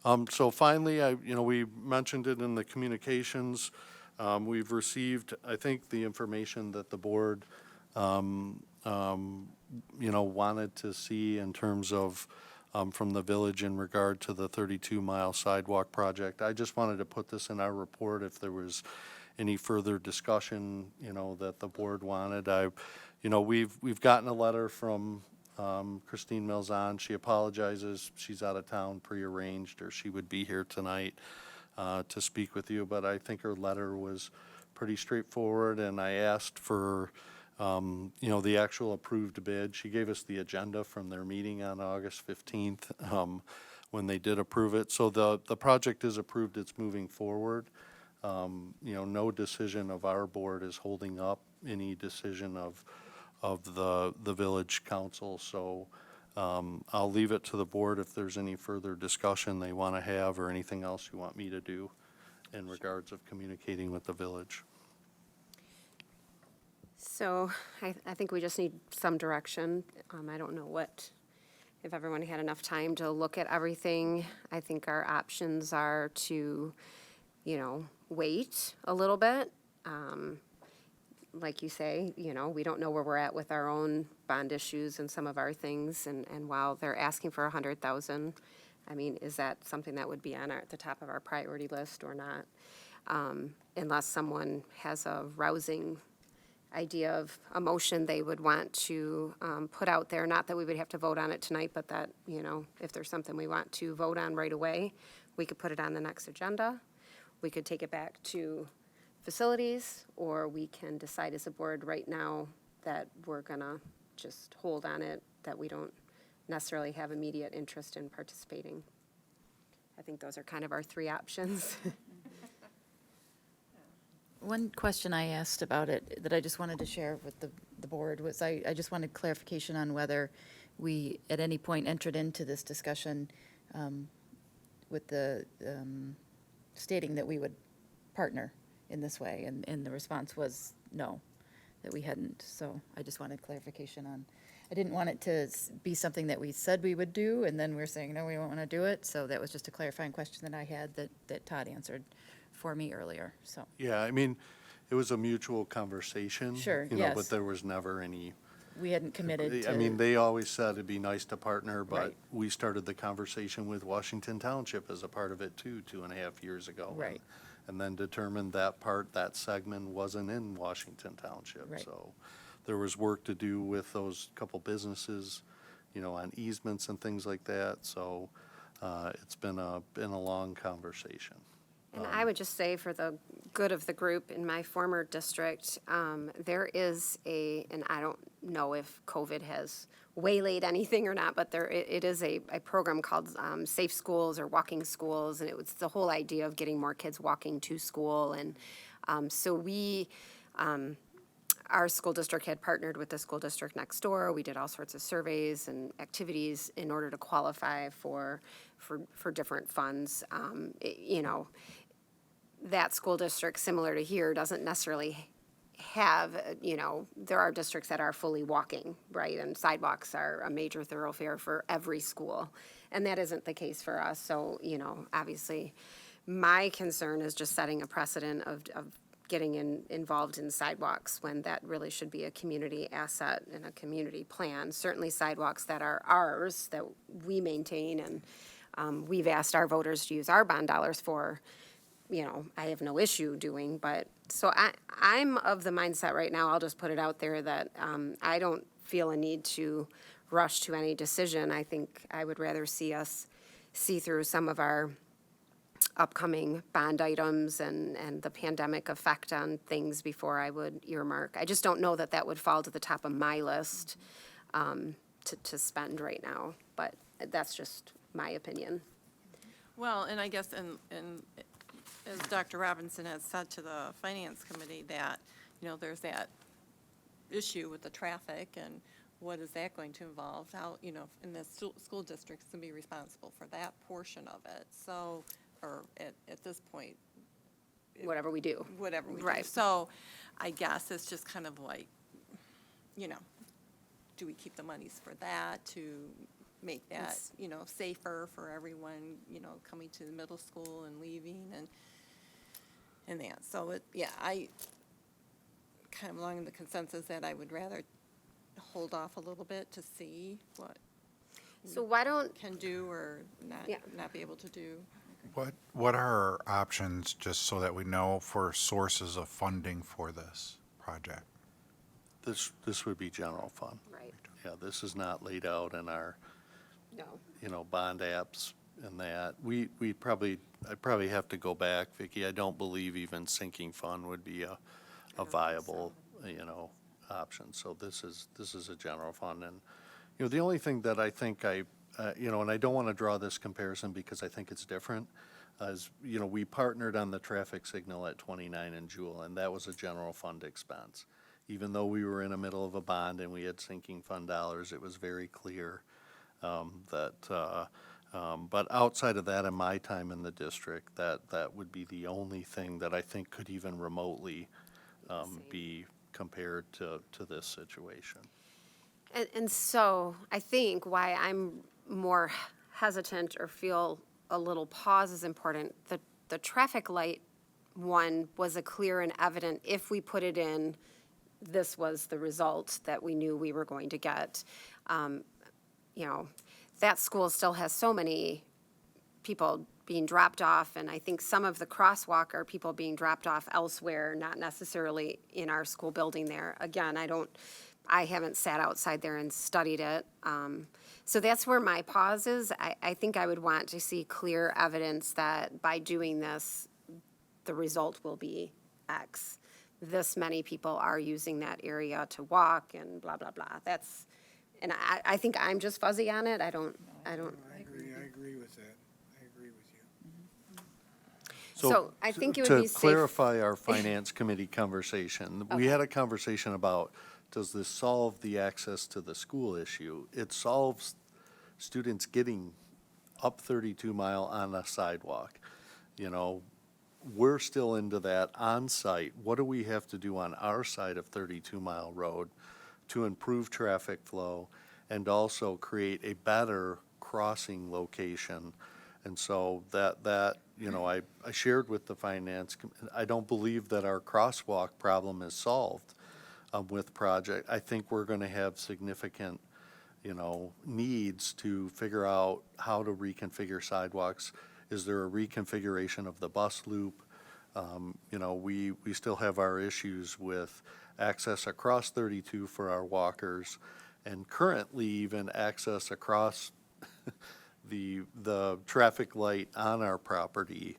All right. So finally, we mentioned it in the communications. We've received, I think, the information that the board, wanted to see in terms of from the village in regard to the 32-mile sidewalk project. I just wanted to put this in our report if there was any further discussion, that the board wanted. We've gotten a letter from Christine Milzahn. She apologizes. She's out of town, prearranged, or she would be here tonight to speak with you. But I think her letter was pretty straightforward, and I asked for, the actual approved bid. She gave us the agenda from their meeting on August 15th when they did approve it. So the project is approved. It's moving forward. No decision of our board is holding up any decision of the village council. So I'll leave it to the board if there's any further discussion they want to have or anything else you want me to do in regards of communicating with the village. So I think we just need some direction. I don't know if everyone had enough time to look at everything. I think our options are to, wait a little bit. Like you say, we don't know where we're at with our own bond issues and some of our things. And while they're asking for $100,000, is that something that would be on the top of our priority list or not? Unless someone has a rousing idea of a motion they would want to put out there. Not that we would have to vote on it tonight, but that, if there's something we want to vote on right away, we could put it on the next agenda. We could take it back to facilities, or we can decide as a board right now that we're gonna just hold on it, that we don't necessarily have immediate interest in participating. I think those are kind of our three options. One question I asked about it that I just wanted to share with the board was I just wanted clarification on whether we at any point entered into this discussion with the stating that we would partner in this way, and the response was no, that we hadn't. So I just wanted clarification on, I didn't want it to be something that we said we would do, and then we're saying, no, we don't want to do it. So that was just a clarifying question that I had that Todd answered for me earlier, so. Yeah, it was a mutual conversation. Sure, But yes. there was never any. We hadn't committed to. They always said it'd be nice to partner, but Right. we started the conversation with Washington Township as a part of it too, 2.5 years ago. Right. And then determined that segment wasn't in Washington Township. Right. So there was work to do with those couple businesses, on easements and things like that. So it's been a long conversation. And I would just say, for the good of the group, in my former district, there is and I don't know if COVID has waylaid anything or not, but it is a program called Safe Schools or Walking Schools, and it was the whole idea of getting more kids walking to school. And so our school district had partnered with the school district next door. We did all sorts of surveys and activities in order to qualify for different funds. That school district, similar to here, doesn't necessarily have, there are districts that are fully walking, right? And sidewalks are a major thoroughfare for every school. And that isn't the case for us. So, obviously, my concern is just setting a precedent of getting involved in sidewalks when that really should be a community asset and a community plan. Certainly sidewalks that are ours, that we maintain, and we've asked our voters to use our bond dollars for. I have no issue doing, but, so I'm of the mindset right now, I'll just put it out there, that I don't feel a need to rush to any decision. I think I would rather see us see through some of our upcoming bond items and the pandemic effect on things before I would earmark. I just don't know that that would fall to the top of my list to spend right now, but that's just my opinion. Well, and I guess, and as Dr. Robinson has said to the Finance Committee, that, there's that issue with the traffic, and what is that going to involve? How, and the school district's going to be responsible for that portion of it, so, or at this point. Whatever we do. Whatever we do. Right. So I guess it's just kind of like, do we keep the monies for that to make that, safer for everyone, coming to the middle school and leaving and that. So I kind of along the consensus that I would rather hold off a little bit to see what So why don't, can do or Yeah. not be able to do. What are our options, just so that we know, for sources of funding for this project? This would be general fund. right, Yeah, this is not laid out in our, no, bond apps and that. I'd probably have to go back, Vicki. I don't believe even sinking fund would be a viable, option. So this is a general fund. And, the only thing that I think and I don't want to draw this comparison because I think it's different, is, we partnered on the traffic signal at 29 and Jewel, and that was a general fund expense. Even though we were in the middle of a bond and we had sinking fund dollars, it was very clear but outside of that, in my time in the district, that would be the only thing that I think could even remotely be compared to this situation. And so I think why I'm more hesitant or feel a little pause is important. The traffic light one was a clear and evident, if we put it in, this was the result that we knew we were going to get. That school still has so many people being dropped off, and I think some of the crosswalk are people being dropped off elsewhere, not necessarily in our school building there. Again, I haven't sat outside there and studied it. So that's where my pause is. I think I would want to see clear evidence that by doing this, the result will be X. This many people are using that area to walk and blah, blah, blah. And I think I'm just fuzzy on it. I don't. I agree with that. I agree with you. So I think it would be To safe. clarify our finance committee conversation, we had a conversation about, does this solve the access to the school issue? It solves students getting up 32 Mile on a sidewalk. We're still into that on-site. What do we have to do on our side of 32 Mile Road to improve traffic flow and also create a better crossing location? And so I shared with the finance, I don't believe that our crosswalk problem is solved with project. I think we're going to have significant, needs to figure out how to reconfigure sidewalks. Is there a reconfiguration of the bus loop? We still have our issues with access across 32 for our walkers, and currently even access across the traffic light on our property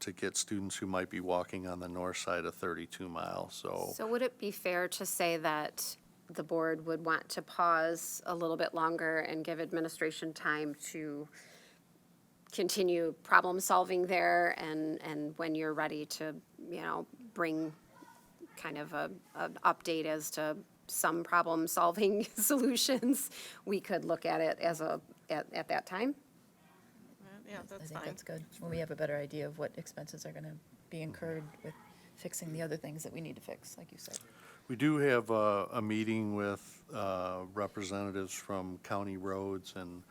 to get students who might be walking on the north side of 32 Mile. So would it be fair to say that the board would want to pause a little bit longer and give administration time to continue problem solving there, and when you're ready to, bring kind of an update as to some problem solving solutions, we could look at it at that time? Yeah, I that's think fine. that's good, when we have a better idea of what expenses are gonna be incurred with fixing the other things that we need to fix, like you said. We do have a meeting with representatives from county roads and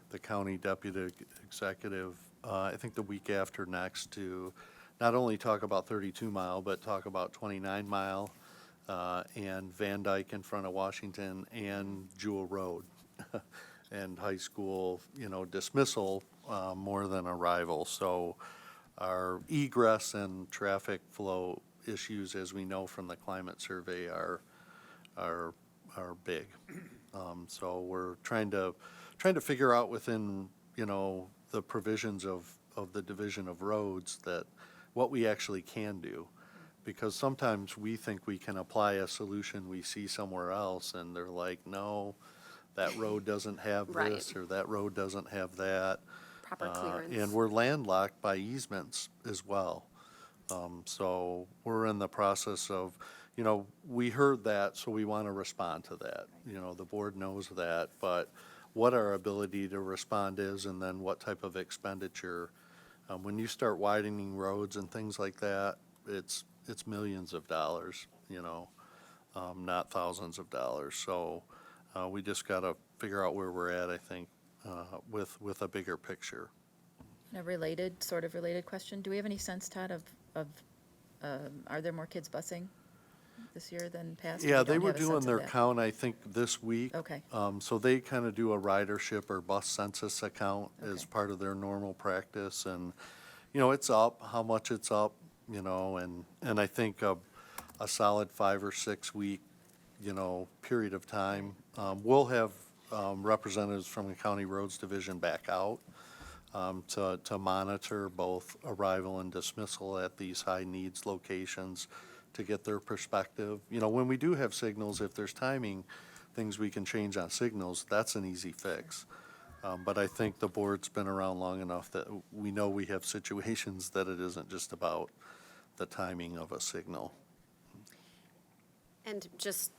the county deputy executive, I think the week after next, to not only talk about 32 Mile, but talk about 29 Mile and Van Dyke in front of Washington and Jewel Road and high school, dismissal more than arrival. So our egress and traffic flow issues, as we know from the climate survey, are big. So we're trying to figure out within, the provisions of the Division of Roads that what we actually can do. Because sometimes we think we can apply a solution we see somewhere else, and they're like, no, that road doesn't have this, Right. or that road doesn't have that. Proper clearance. And we're landlocked by easements as well. So we're in the process of, we heard that, so we want to respond to that. The board knows that, but what our ability to respond is, and then what type of expenditure. When you start widening roads and things like that, it's millions of dollars, not thousands of dollars. So we just got to figure out where we're at, I think, with a bigger picture. A sort of related question, do we have any sense, Todd, of are there more kids busing this year than past? Yeah, We they don't were have a doing sense of their that. count, I think, this week. Okay. So they kind of do a ridership or bus census account as Okay. part of their normal practice. And, it's up, how much it's up, and I think a solid 5 or 6 week, period of time. We'll have representatives from the County Roads Division back out to monitor both arrival and dismissal at these high needs locations to get their perspective. When we do have signals, if there's timing, things we can change on signals, that's an easy fix. But I think the board's been around long enough that we know we have situations that it isn't just about the timing of a signal. And just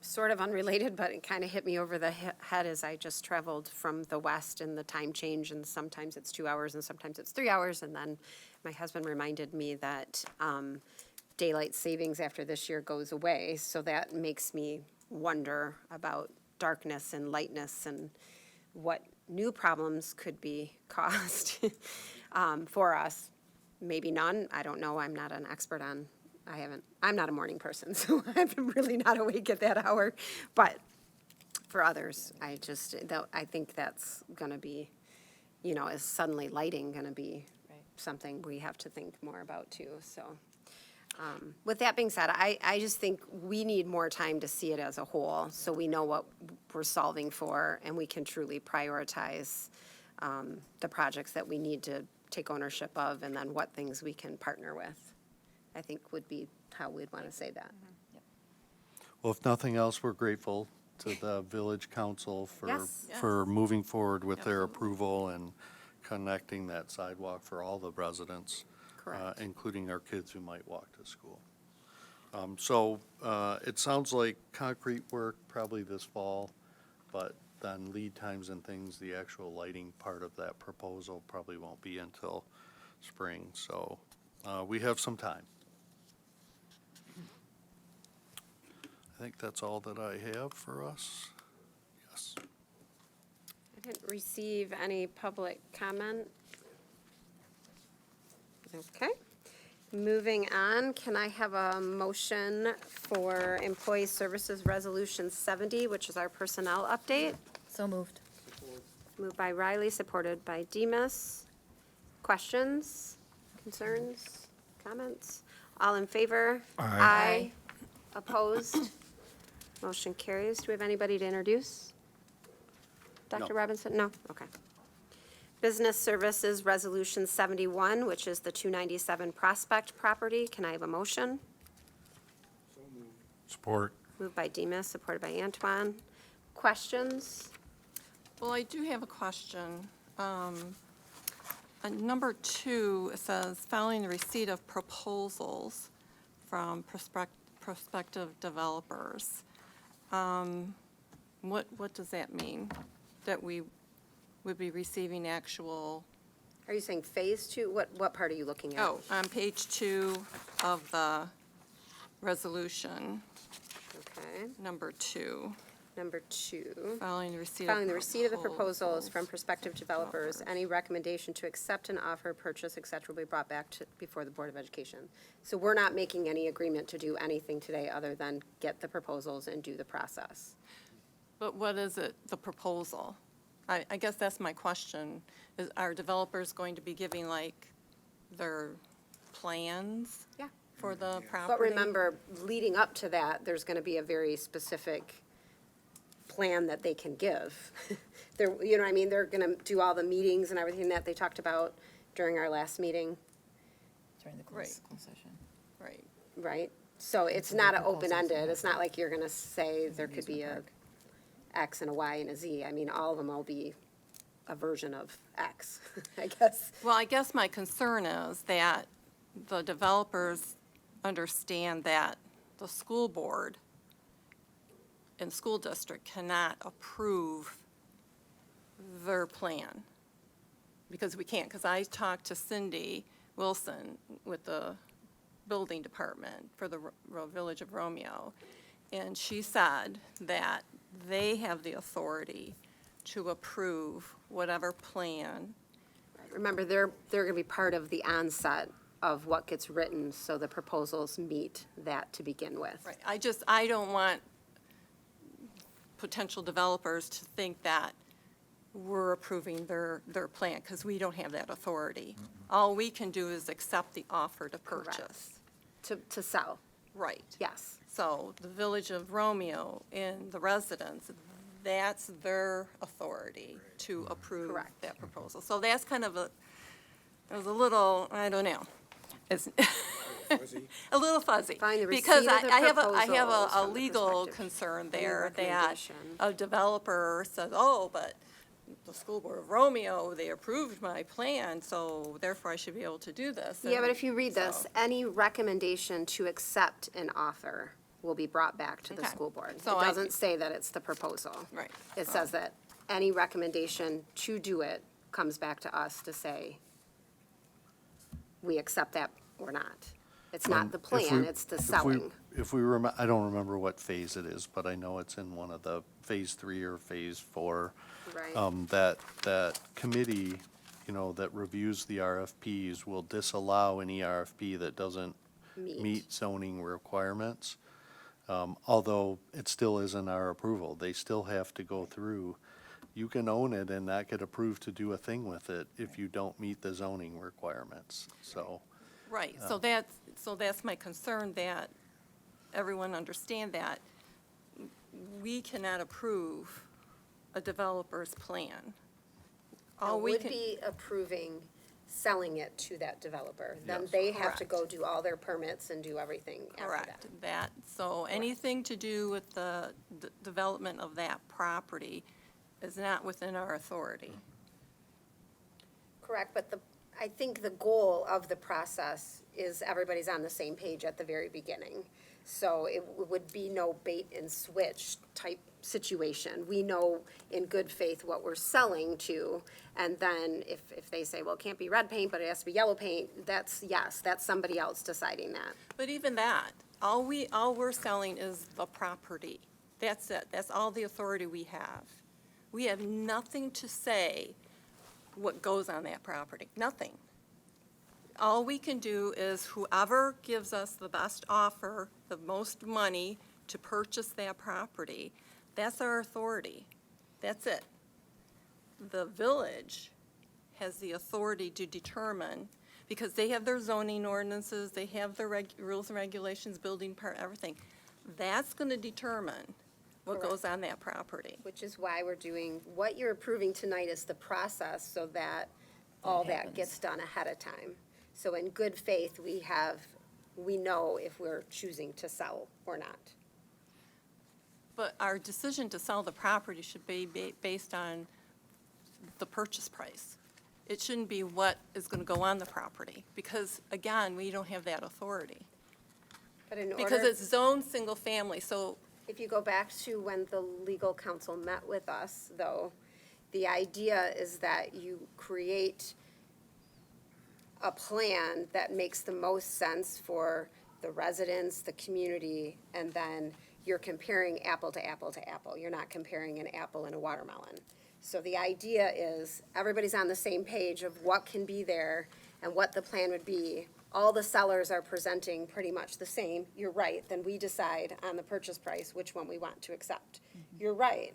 sort of unrelated, but it kind of hit me over the head as I just traveled from the west and the time change, and sometimes it's 2 hours and sometimes it's 3 hours. And then my husband reminded me that daylight savings after this year goes away. So that makes me wonder about darkness and lightness and what new problems could be caused for us. Maybe none, I don't know, I'm not an expert on, I'm not a morning person, so I'm really not awake at that hour. But for others, I think that's gonna be, is suddenly lighting gonna be something we have to think more about too, so. With that being said, I just think we need more time to see it as a whole, so we know what we're solving for, and we can truly prioritize the projects that we need to take ownership of, and then what things we can partner with, I think would be how we'd want to say that. Well, if nothing else, we're grateful to the village council Yes. for moving forward with their approval and connecting that sidewalk for all the residents. Correct. Including our kids who might walk to school. So it sounds like concrete work probably this fall, but then lead times and things, the actual lighting part of that proposal probably won't be until spring. So we have some time. I think that's all that I have for us. Yes. I didn't receive any public comment. Okay. Moving on, can I have a motion for Employee Services Resolution 70, which is our personnel update? So moved. Moved by Riley, supported by Demus. Questions, concerns, comments? All in favor? Aye. Opposed? Motion carries. Do we have anybody to introduce? Dr. Robinson? No? Okay. Business Services Resolution 71, which is the 297 Prospect property. Can I have a motion? Support. Moved by Demus, supported by Antoine. Questions? Well, I do have a question. On number 2, it says, following the receipt of proposals from prospective developers. What does that mean? That we would be receiving actual, Are you saying phase 2? What part are you looking at? on page 2 of the resolution, Okay. number 2, Number 2. following the receipt of Following the receipt of the proposals proposals from prospective developers, any recommendation to accept an offer, purchase, et cetera, will be brought back before the Board of Education. So we're not making any agreement to do anything today other than get the proposals and do the process. But what is it, the proposal? I guess that's my question. Are developers going to be giving like their plans Yeah. for the property. But remember, leading up to that, there's going to be a very specific plan that they can give. They're, you know what I mean, they're going to do all the meetings and everything that they talked about during our last meeting, During the Right. closed session. Right. right? So it's not an open-ended, it's not like you're going to say there could be a X and a Y and a Z. I mean, all of them will be a version of X, I guess. Well, I guess my concern is that the developers understand that the school board and school district cannot approve their plan. Because we can't, because I talked to Cindy Wilson with the building department for the Village of Romeo, and she said that they have the authority to approve whatever plan. Remember, they're going to be part of the onset of what gets written, so the proposals meet that to begin with. Right, I don't want potential developers to think that we're approving their plan, because we don't have that authority. All we can do is accept the offer to purchase. To sell, Right. yes. So the Village of Romeo and the residents, that's their authority to approve Correct. that proposal. So that's kind of it was a little, I don't know. It's Fuzzy. a little fuzzy. Find the Because receipt of the I have proposals a from the legal perspective. concern Any there that recommendation. a developer says, oh, but the school board of Romeo, they approved my plan, so therefore I should be able to do this. Yeah, but And if you read this, so- any recommendation to accept an offer will be brought back to the Okay. school board. It So I- doesn't say that it's the proposal. Right. It says that any recommendation to do it comes back to us to say, we accept that or not. It's not the If plan, we- it's the if we- selling. If I don't remember what phase it is, but I know it's in one of the phase 3 or phase 4. Right. That committee, that reviews the RFPs will disallow any RFP that doesn't meet zoning requirements. Although it still isn't our approval. They still have to go through. You can own it and not get approved to do a thing with it if you don't meet the zoning requirements, so. Right, so that's my concern, that everyone understand that we cannot approve a developer's plan. All we Would can, be approving selling it to that developer. Then Yes. they have to Correct. go do all their permits and do everything after that. correct, so anything to do with the development of that property is not within our authority. Correct, but I think the goal of the process is everybody's on the same page at the very beginning. So it would be no bait and switch type situation. We know in good faith what we're selling to, and then if they say, well, it can't be red paint, but it has to be yellow paint, that's somebody else deciding that. But even that, all we're selling is the property. That's it. That's all the authority we have. We have nothing to say what goes on that property, nothing. All we can do is whoever gives us the best offer, the most money to purchase that property, that's our authority. That's it. The village has the authority to determine, because they have their zoning ordinances, they have their rules and regulations, building part, everything. That's going to determine what goes on that property. Which is why we're doing, what you're approving tonight is the process so that all that happens. gets done ahead of time. So in good faith, we know if we're choosing to sell or not. But our decision to sell the property should be based on the purchase price. It shouldn't be what is going to go on the property, because, again, we don't have that authority. But in Because order, it's zoned single-family, so, if you go back to when the legal counsel met with us, though, the idea is that you create a plan that makes the most sense for the residents, the community, and then you're comparing apple to apple to apple. You're not comparing an apple and a watermelon. So the idea is everybody's on the same page of what can be there and what the plan would be. All the sellers are presenting pretty much the same. You're right, then we decide on the purchase price which one we want to accept. You're right.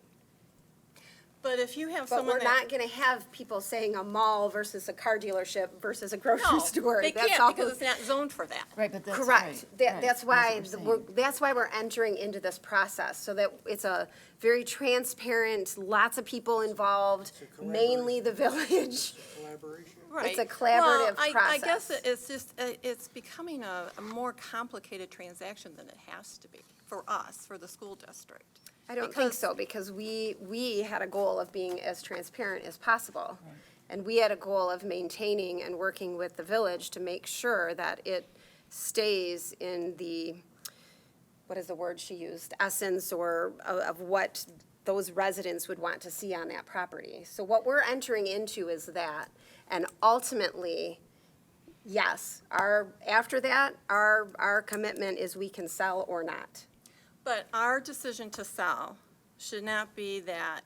But if you have But someone we're that. not gonna have people saying a mall versus a car dealership versus a grocery No, store. they That's can't all- because it's not zoned for that. Right, but that's right. Correct. That, right, that's what why, we're saying. that's why we're entering into this process, so that it's a very transparent, lots of people involved, mainly the village. Collaboration. Right. a collaborative Well, I guess process. it's just, it's becoming a more complicated transaction than it has to be for us, for the school district. I don't think Because- so, because we had a goal of being as transparent as possible. And we had a goal of maintaining and working with the village to make sure that it stays in the, what is the word she used, essence or of what those residents would want to see on that property. So what we're entering into is that, and ultimately, yes, after that, our commitment is we can sell or not. But our decision to sell should not be that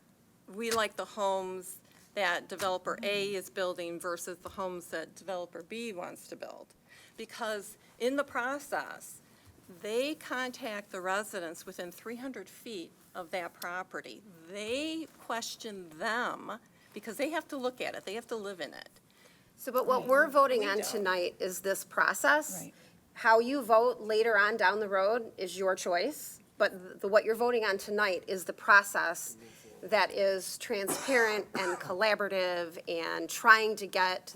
we like the homes that developer A is building versus the homes that developer B wants to build. Because in the process, they contact the residents within 300 feet of that property. They question them because they have to look at it, they have to live in it. So, but what we're voting We on don't. tonight is this process. Right. How you vote later on down the road is your choice, but what you're voting on tonight is the process that is transparent and collaborative and trying to get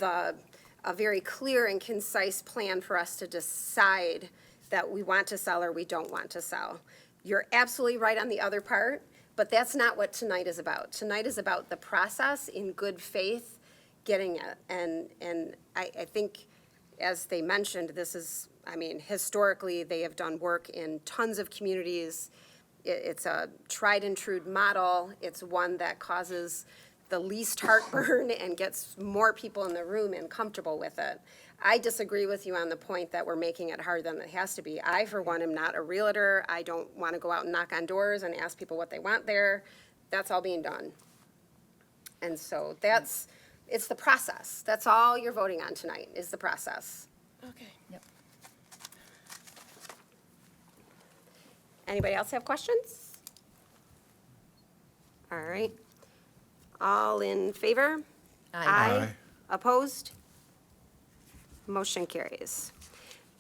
a very clear and concise plan for us to decide that we want to sell or we don't want to sell. You're absolutely right on the other part, but that's not what tonight is about. Tonight is about the process in good faith, getting it. And I think, as they mentioned, this is, I mean, historically, they have done work in tons of communities. It's a tried and true model. It's one that causes the least heartburn and gets more people in the room and comfortable with it. I disagree with you on the point that we're making it harder than it has to be. I, for one, am not a realtor. I don't want to go out and knock on doors and ask people what they want there. That's all being done. And so it's the process. That's all you're voting on tonight, is the process. Okay. Yep. Anybody else have questions? All right. All in favor? Aye. Opposed? Motion carries.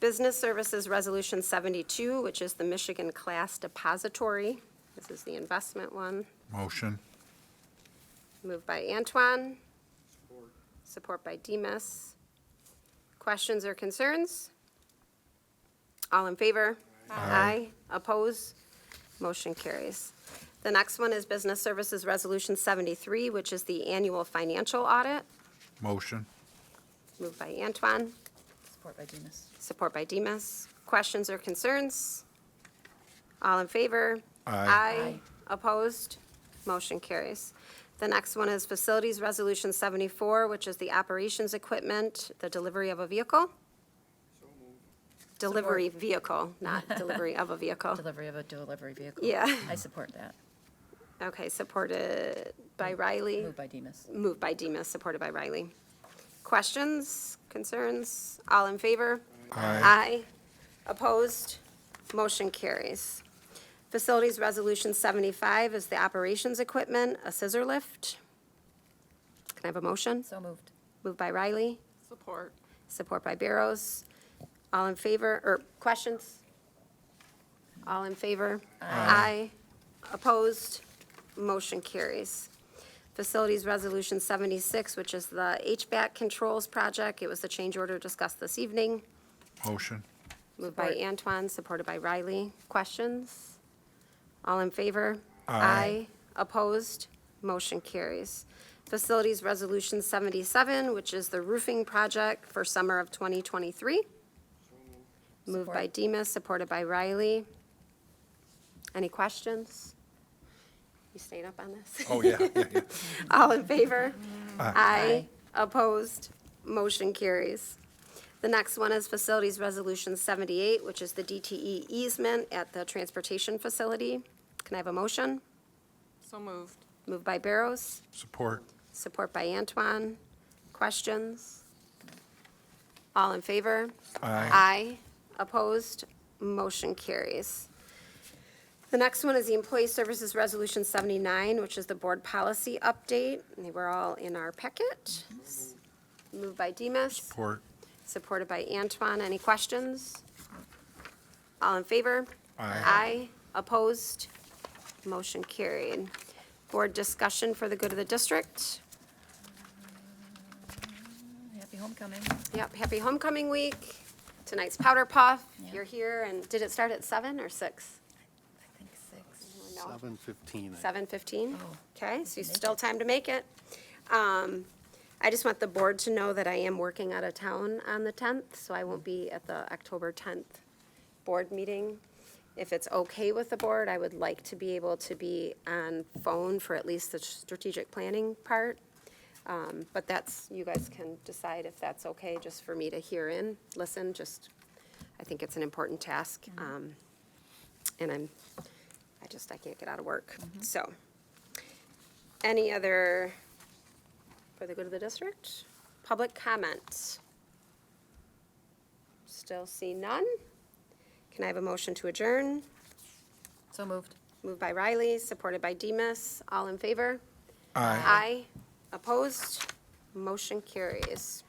Business Services Resolution 72, which is the Michigan Class Depository. This is the investment one. Motion. Moved by Antoine. Support by Demus. Questions or concerns? All in favor? Aye. Oppose? Motion carries. The next one is Business Services Resolution 73, which is the annual financial audit. Motion. Moved by Antoine. Support by Demus. Support by Demus. Questions or concerns? All in favor? Aye. Opposed? Motion carries. The next one is Facilities Resolution 74, which is the operations equipment, the delivery of a vehicle. Delivery vehicle, not delivery of a vehicle. Delivery of a delivery vehicle. Yeah. I support that. Okay, supported by Riley. Moved by Demus. Moved by Demus, supported by Riley. Questions, concerns? All in favor? Aye. Opposed? Motion carries. Facilities Resolution 75 is the operations equipment, a scissor lift. Can I have a motion? So moved. Moved by Riley, Support. support by Barrows. All in favor, or questions? All in favor? Aye. Opposed? Motion carries. Facilities Resolution 76, which is the HVAC controls project. It was the change order discussed this evening. Motion. Moved by Antoine, supported by Riley. Questions? All in favor? Aye. Opposed? Motion carries. Facilities Resolution 77, which is the roofing project for summer of 2023. Moved by Support. Demus, supported by Riley. Any questions? You staying up on this? Oh, yeah, yeah. All in favor? Aye. Opposed? Motion carries. The next one is Facilities Resolution 78, which is the DTE easement at the transportation facility. Can I have a motion? So moved. Moved by Barrows, Support. support by Antoine. Questions? All in favor? Aye. Aye. Opposed? Motion carries. The next one is the Employee Services Resolution 79, which is the board policy update. And they were all in our packet. Moved by Demus. Support. Supported by Antoine. Any questions? All in favor? Aye. Aye. Opposed? Motion carried. Board discussion for the good of the district. Happy homecoming. Yep, happy homecoming week. Tonight's powder puff. You're here, and did it start at 7 or 6? I think 6. No. 7:15. 7:15? Oh. Okay, so you still time to make it. I just want the board to know that I am working out of town on the 10th, so I won't be at the October 10th board meeting. If it's okay with the board, I would like to be able to be on phone for at least the strategic planning part. But that's, you guys can decide if that's okay, just for me to hear in, listen, just, I think it's an important task. And I can't get out of work, so. Any other, for the good of the district? Public comment? Still see none? Can I have a motion to adjourn? So moved. Moved by Riley, supported by Demus. All in favor? Aye. Aye. Opposed? Motion carries.